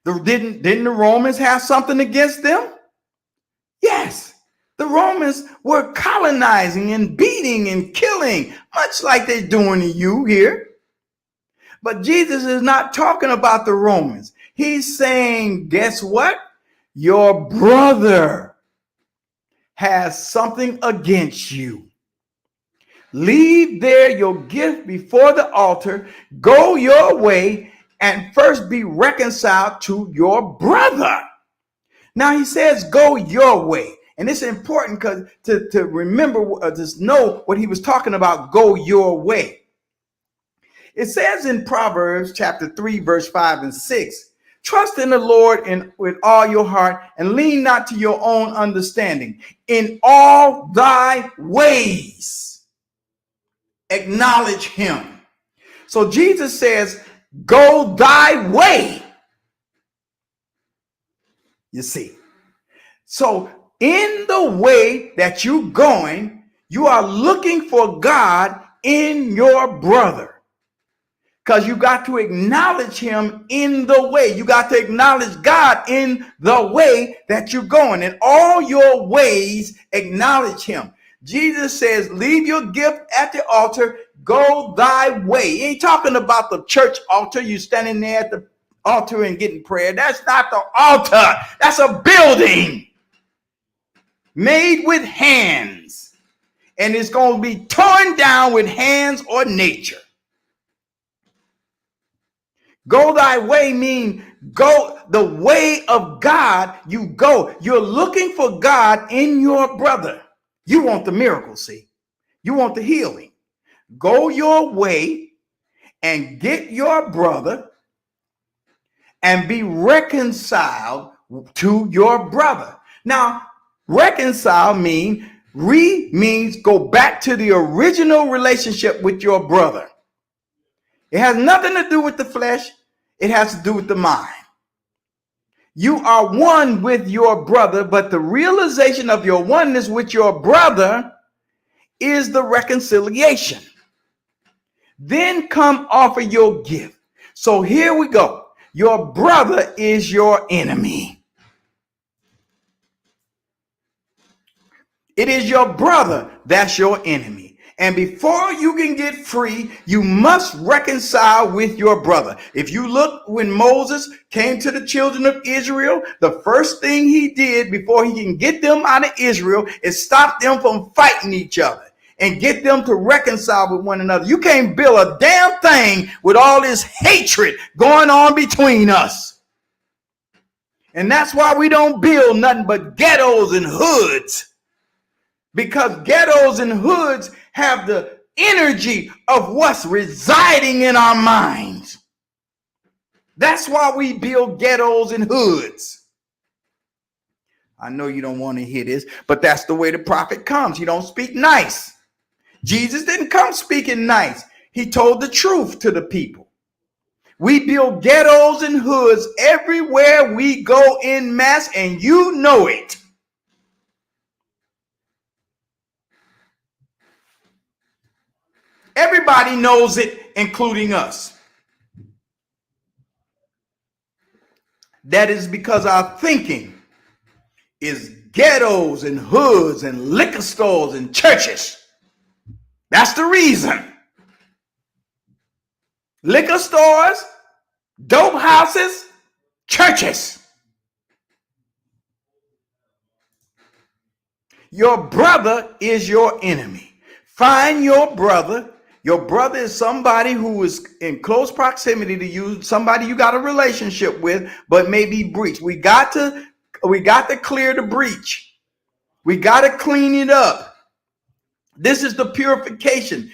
Didn't the Romans have something against them? Yes. The Romans were colonizing and beating and killing, much like they're doing to you here. But Jesus is not talking about the Romans. He's saying, guess what? Your brother has something against you. Leave there your gift before the altar, go your way, and first be reconciled to your brother. Now he says, go your way. And it's important because to remember, to know what he was talking about, go your way. It says in Proverbs chapter 3, verse 5 and 6, trust in the Lord with all your heart and lean not to your own understanding. In all thy ways, acknowledge him. So Jesus says, go thy way. You see. So in the way that you're going, you are looking for God in your brother. Because you got to acknowledge him in the way. You got to acknowledge God in the way that you're going. In all your ways, acknowledge him. Jesus says, leave your gift at the altar, go thy way. He ain't talking about the church altar. You standing there at the altar and getting prayer. That's not the altar. That's a building made with hands. And it's going to be torn down with hands or nature. Go thy way mean go the way of God. You go. You're looking for God in your brother. You want the miracle, see? You want the healing. Go your way and get your brother and be reconciled to your brother. Now, reconcile means go back to the original relationship with your brother. It has nothing to do with the flesh. It has to do with the mind. You are one with your brother, but the realization of your oneness with your brother is the reconciliation. Then come offer your gift. So here we go. Your brother is your enemy. It is your brother that's your enemy. And before you can get free, you must reconcile with your brother. If you look, when Moses came to the children of Israel, the first thing he did before he can get them out of Israel is stop them from fighting each other. and get them to reconcile with one another. You can't build a damn thing with all this hatred going on between us. And that's why we don't build nothing but ghettos and hoods. Because ghettos and hoods have the energy of what's residing in our minds. That's why we build ghettos and hoods. I know you don't want to hear this, but that's the way the prophet comes. He don't speak nice. Jesus didn't come speaking nice. He told the truth to the people. We build ghettos and hoods everywhere we go en masse, and you know it. Everybody knows it, including us. That is because our thinking is ghettos and hoods and liquor stores and churches. That's the reason. Liquor stores, dope houses, churches. Your brother is your enemy. Find your brother. Your brother is somebody who is in close proximity to you, somebody you got a relationship with, but may be breached. We got to clear the breach. We got to clean it up. This is the purification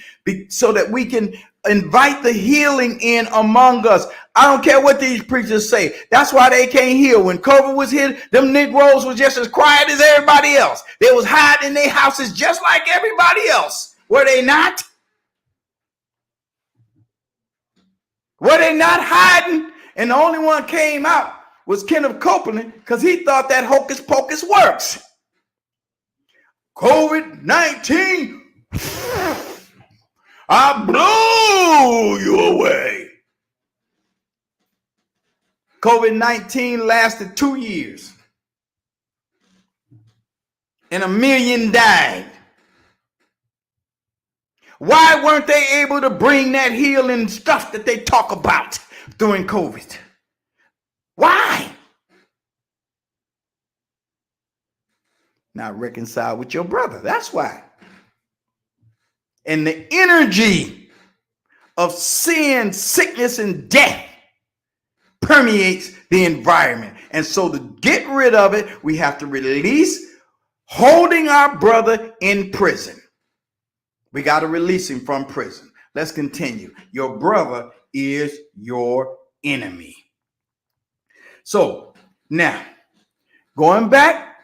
so that we can invite the healing in among us. I don't care what these preachers say. That's why they can't heal. When COVID was here, them Negroes was just as quiet as everybody else. They was hiding in their houses just like everybody else. Were they not? Were they not hiding? And the only one came out was Kenneth Copeland because he thought that hocus pocus works. COVID-19, I blow you away. COVID-19 lasted 2 years. And 1 million died. Why weren't they able to bring that healing stuff that they talk about during COVID? Why? Not reconcile with your brother. That's why. And the energy of sin, sickness, and death permeates the environment. And so to get rid of it, we have to release holding our brother in prison. We got to release him from prison. Let's continue. Your brother is your enemy. So now, going back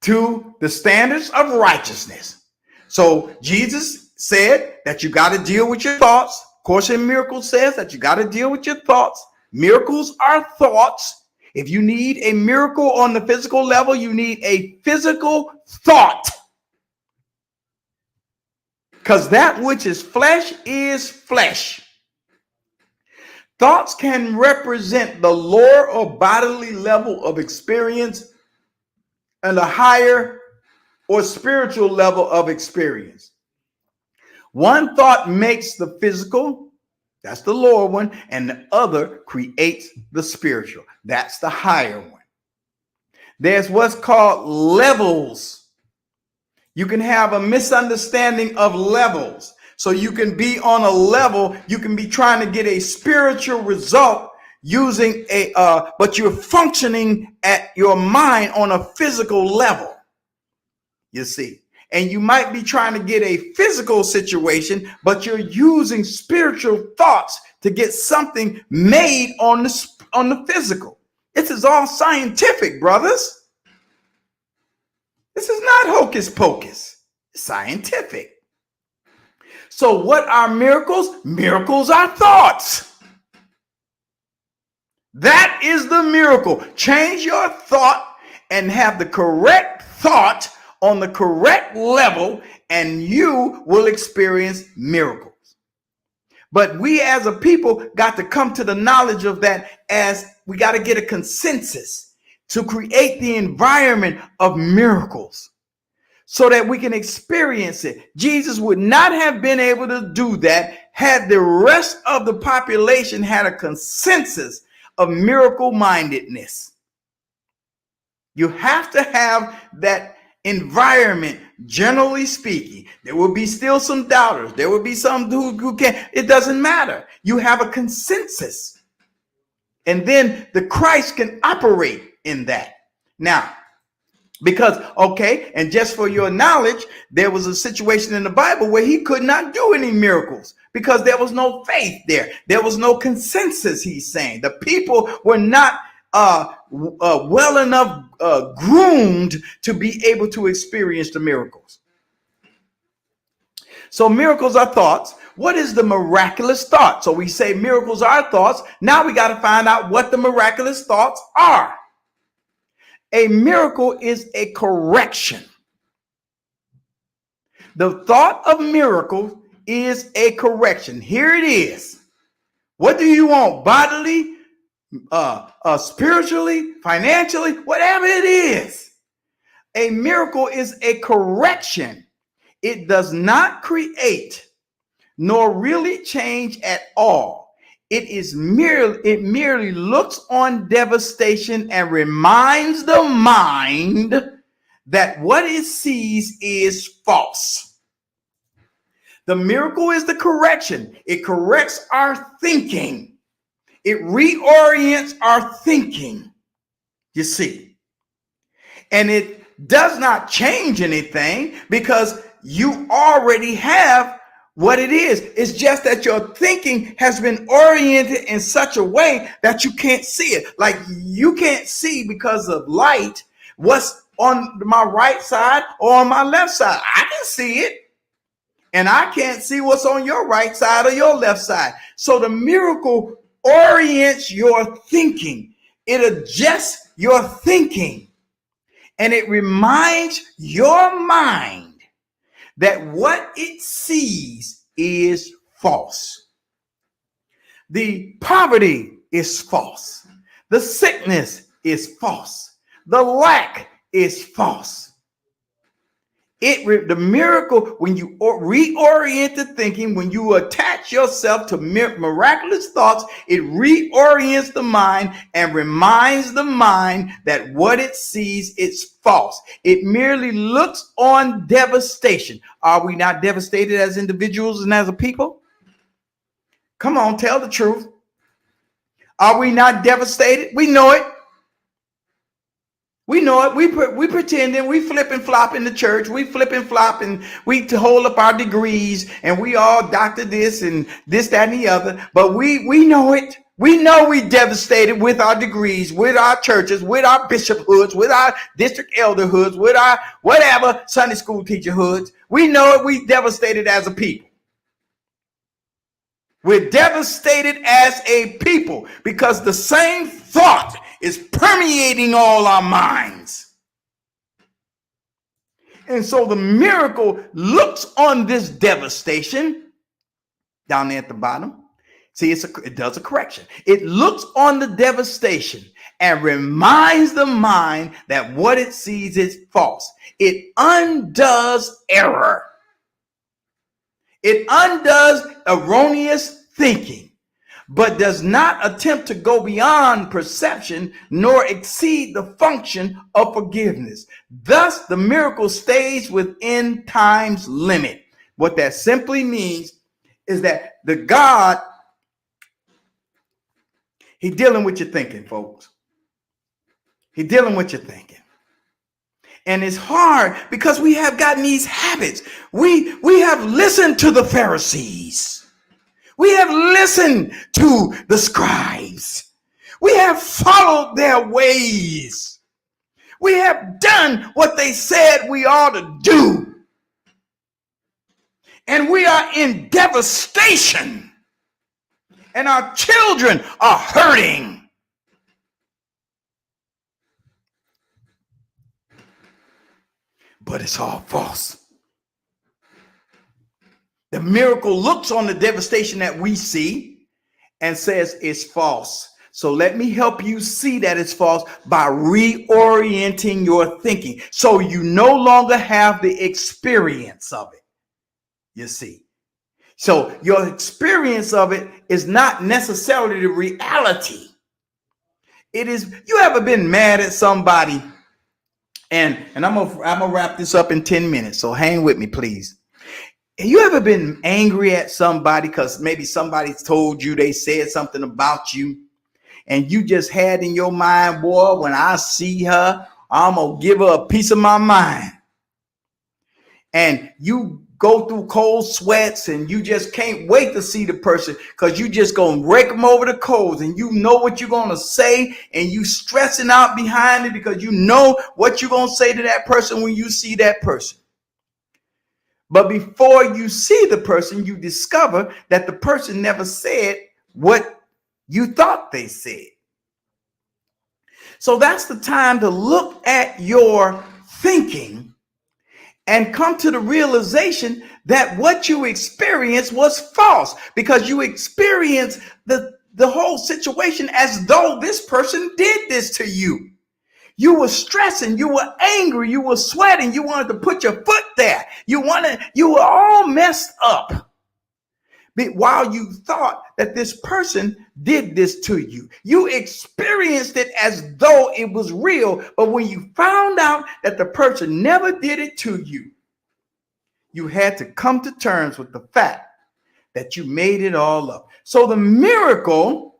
to the standards of righteousness. So Jesus said that you got to deal with your thoughts. Course in Miracles says that you got to deal with your thoughts. Miracles are thoughts. If you need a miracle on the physical level, you need a physical thought. Because that which is flesh is flesh. Thoughts can represent the lower or bodily level of experience and a higher or spiritual level of experience. One thought makes the physical, that's the lower one, and the other creates the spiritual. That's the higher one. There's what's called levels. You can have a misunderstanding of levels. So you can be on a level, you can be trying to get a spiritual result using but you're functioning at your mind on a physical level. You see, and you might be trying to get a physical situation, but you're using spiritual thoughts to get something made on the physical. This is all scientific, brothers. This is not hocus pocus. It's scientific. So what are miracles? Miracles are thoughts. That is the miracle. Change your thought and have the correct thought on the correct level, and you will experience miracles. But we as a people got to come to the knowledge of that, as we got to get a consensus to create the environment of miracles so that we can experience it. Jesus would not have been able to do that had the rest of the population had a consensus of miracle mindedness. You have to have that environment, generally speaking, there will be still some doubters. There will be some who can't. It doesn't matter. You have a consensus. And then the Christ can operate in that. Now, because, okay, and just for your knowledge, there was a situation in the Bible where he could not do any miracles because there was no faith there. There was no consensus, he's saying. The people were not well enough groomed to be able to experience the miracles. So miracles are thoughts. What is the miraculous thought? So we say miracles are thoughts. Now we got to find out what the miraculous thoughts are. A miracle is a correction. The thought of miracle is a correction. Here it is. What do you want? Bodily, spiritually, financially, whatever it is. A miracle is a correction. It does not create nor really change at all. It merely looks on devastation and reminds the mind that what it sees is false. The miracle is the correction. It corrects our thinking. It reorients our thinking, you see. And it does not change anything because you already have what it is. It's just that your thinking has been oriented in such a way that you can't see it. Like you can't see because of light what's on my right side or on my left side. I can see it. And I can't see what's on your right side or your left side. So the miracle orients your thinking. It adjusts your thinking. And it reminds your mind that what it sees is false. The poverty is false. The sickness is false. The lack is false. The miracle, when you reorient the thinking, when you attach yourself to miraculous thoughts, it reorients the mind and reminds the mind that what it sees is false. It merely looks on devastation. Are we not devastated as individuals and as a people? Come on, tell the truth. Are we not devastated? We know it. We know it. We pretending. We flip and flop in the church. We flip and flop and we hold up our degrees and we all doctor this and this, that, and the other. But we know it. We know we devastated with our degrees, with our churches, with our bishophoods, with our district elderhoods, with our whatever Sunday school teacherhoods. We know it. We devastated as a people. We're devastated as a people because the same thought is permeating all our minds. And so the miracle looks on this devastation down there at the bottom. See, it does a correction. It looks on the devastation and reminds the mind that what it sees is false. It undoes error. It undoes erroneous thinking, but does not attempt to go beyond perception nor exceed the function of forgiveness. Thus, the miracle stays within time's limit. What that simply means is that the God, he's dealing with your thinking, folks. He's dealing with your thinking. And it's hard because we have gotten these habits. We have listened to the Pharisees. We have listened to the scribes. We have followed their ways. We have done what they said we ought to do. And we are in devastation. And our children are hurting. But it's all false. The miracle looks on the devastation that we see and says it's false. So let me help you see that it's false by reorienting your thinking. So you no longer have the experience of it. You see. So your experience of it is not necessarily the reality. It is, you ever been mad at somebody And I'm gonna wrap this up in 10 minutes. So hang with me, please. Have you ever been angry at somebody because maybe somebody told you, they said something about you, and you just had in your mind, boy, when I see her, I'm gonna give her a piece of my mind. And you go through cold sweats and you just can't wait to see the person because you just gonna rake them over the coals, and you know what you're gonna say, and you stressing out behind it because you know what you're gonna say to that person when you see that person. But before you see the person, you discover that the person never said what you thought they said. So that's the time to look at your thinking and come to the realization that what you experienced was false, because you experienced the whole situation as though this person did this to you. You were stressing, you were angry, you were sweating, you wanted to put your foot there. You were all messed up. While you thought that this person did this to you, you experienced it as though it was real. But when you found out that the person never did it to you, you had to come to terms with the fact that you made it all up. So the miracle,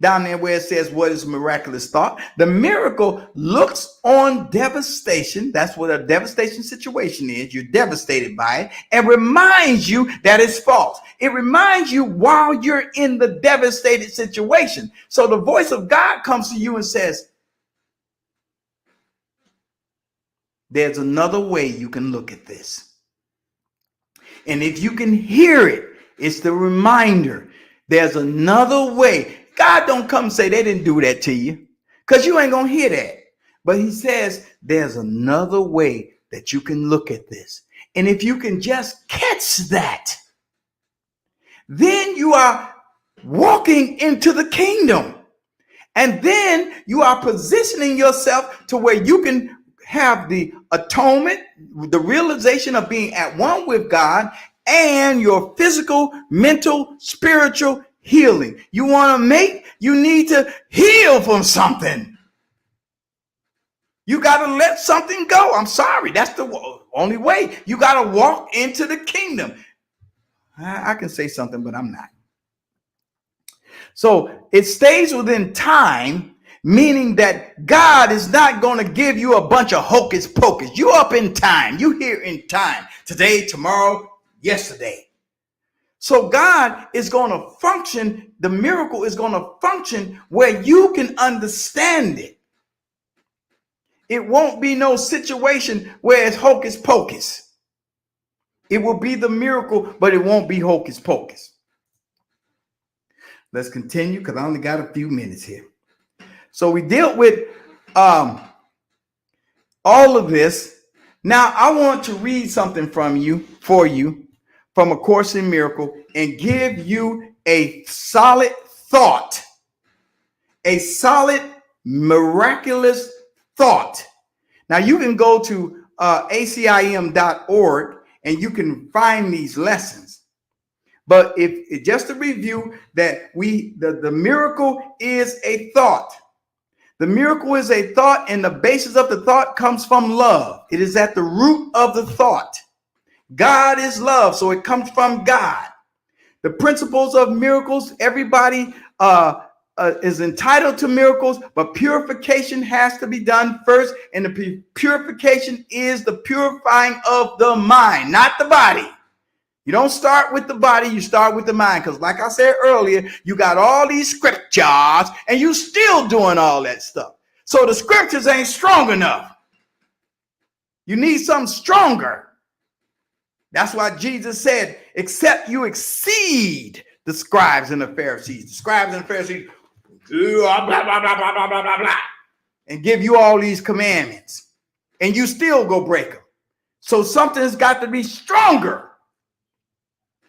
down there where it says, what is miraculous thought? The miracle looks on devastation. That's what a devastation situation is. You're devastated by it, and reminds you that it's false. It reminds you while you're in the devastated situation. So the voice of God comes to you and says, there's another way you can look at this. And if you can hear it, it's the reminder. There's another way. God don't come and say they didn't do that to you, because you ain't going to hear that. But he says there's another way that you can look at this. And if you can just catch that, then you are walking into the kingdom. And then you are positioning yourself to where you can have the atonement, the realization of being at one with God, and your physical, mental, spiritual healing. You need to heal from something. You got to let something go. I'm sorry. That's the only way. You got to walk into the kingdom. I can say something, but I'm not. So it stays within time, meaning that God is not going to give you a bunch of hocus pocus. You up in time. You here in time. Today, tomorrow, yesterday. So God is going to function. The miracle is going to function where you can understand it. It won't be no situation where it's hocus pocus. It will be the miracle, but it won't be hocus pocus. Let's continue, because I only got a few minutes here. So we dealt with all of this. Now I want to read something for you from A Course in Miracle, and give you a solid thought, a solid miraculous thought. Now you can go to acim.org and you can find these lessons. But if just to review that the miracle is a thought. The miracle is a thought, and the basis of the thought comes from love. It is at the root of the thought. God is love, so it comes from God. The principles of miracles, everybody is entitled to miracles, but purification has to be done first, and the purification is the purifying of the mind, not the body. You don't start with the body, you start with the mind, because like I said earlier, you got all these scriptures, and you still doing all that stuff. So the scriptures ain't strong enough. You need something stronger. That's why Jesus said, except you exceed the scribes and the Pharisees. The scribes and the Pharisees, blah, blah, blah, blah, blah, blah, blah, blah, and give you all these commandments, and you still go break them. So something's got to be stronger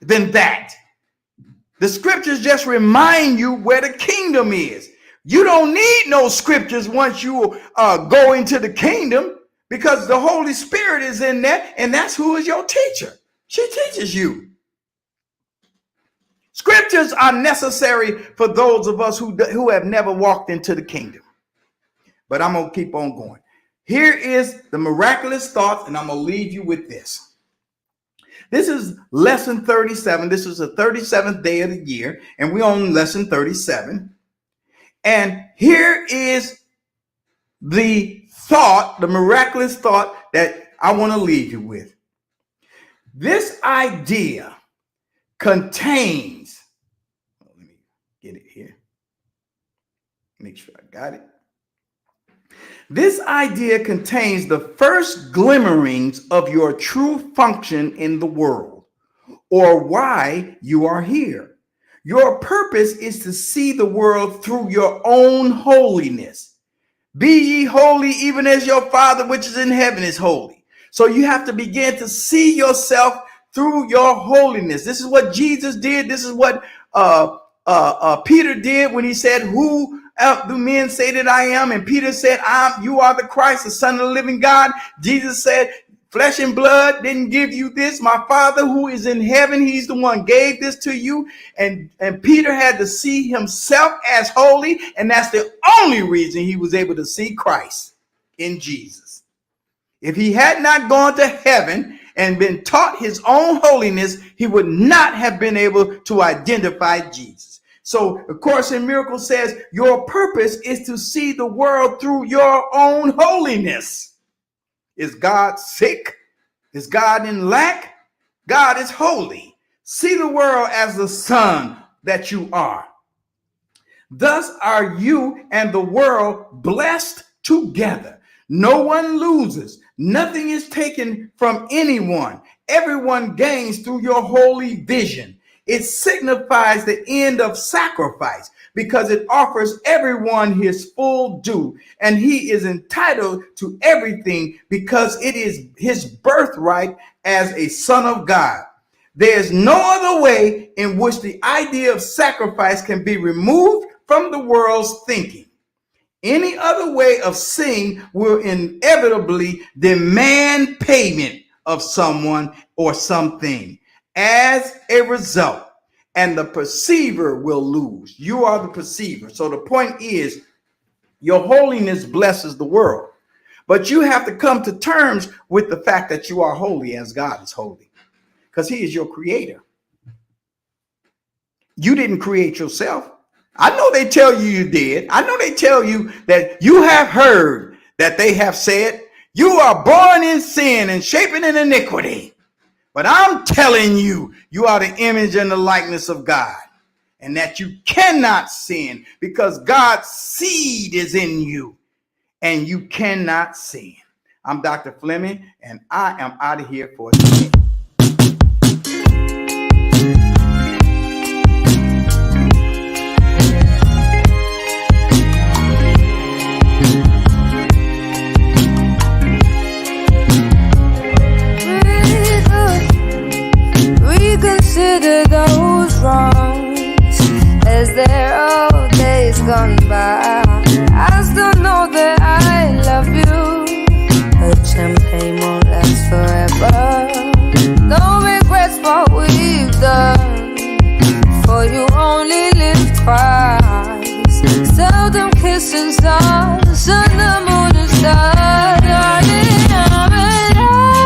than that. The scriptures just remind you where the kingdom is. You don't need no scriptures once you go into the kingdom, because the Holy Spirit is in there, and that's who is your teacher. She teaches you. Scriptures are necessary for those of us who have never walked into the kingdom. But I'm going to keep on going. Here is the miraculous thoughts, and I'm going to leave you with this. This is lesson 37. This is the 37th day of the year, and we're on lesson 37. And here is the thought, the miraculous thought that I want to leave you with. This idea contains, let me get it here. Make sure I got it. This idea contains the first glimmerings of your true function in the world, or why you are here. Your purpose is to see the world through your own holiness. Be ye holy even as your Father which is in heaven is holy. So you have to begin to see yourself through your holiness. This is what Jesus did. This is what Peter did when he said, who do men say that I am? And Peter said, you are the Christ, the Son of the living God. Jesus said, flesh and blood didn't give you this. My Father who is in heaven, he's the one gave this to you. And Peter had to see himself as holy. And that's the only reason he was able to see Christ in Jesus. If he had not gone to heaven and been taught his own holiness, he would not have been able to identify Jesus. So the Course in Miracles says your purpose is to see the world through your own holiness. Is God sick? Is God in lack? God is holy. See the world as the son that you are. Thus are you and the world blessed together. No one loses. Nothing is taken from anyone. Everyone gains through your holy vision. It signifies the end of sacrifice because it offers everyone his full due, and he is entitled to everything because it is his birthright as a son of God. There is no other way in which the idea of sacrifice can be removed from the world's thinking. Any other way of seeing will inevitably demand payment of someone or something. As a result, and the perceiver will lose. You are the perceiver. So the point is, your holiness blesses the world. But you have to come to terms with the fact that you are holy as God is holy. Because he is your creator. You didn't create yourself. I know they tell you you did. I know they tell you that you have heard that they have said, you are born in sin and shapen in iniquity. But I'm telling you, you are the image and the likeness of God, and that you cannot sin because God's seed is in you and you cannot sin. I'm Dr. Fleming, and I am out of here for today. Consider those wrongs as their old days gone by. I still know that I love you, but champagne won't last forever. No regrets for what we've done, for you only live twice. Seldom kissing stars, sun, the moon and stars. Darling, I'm in love.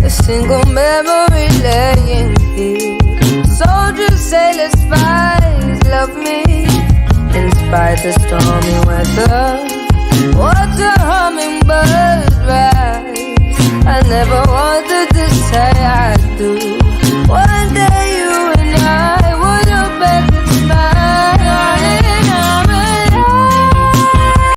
Single memory laying here. Soldiers, sailors, spies love me in spite of stormy weather. Watch a hummingbird rise. I never wanted to say I do.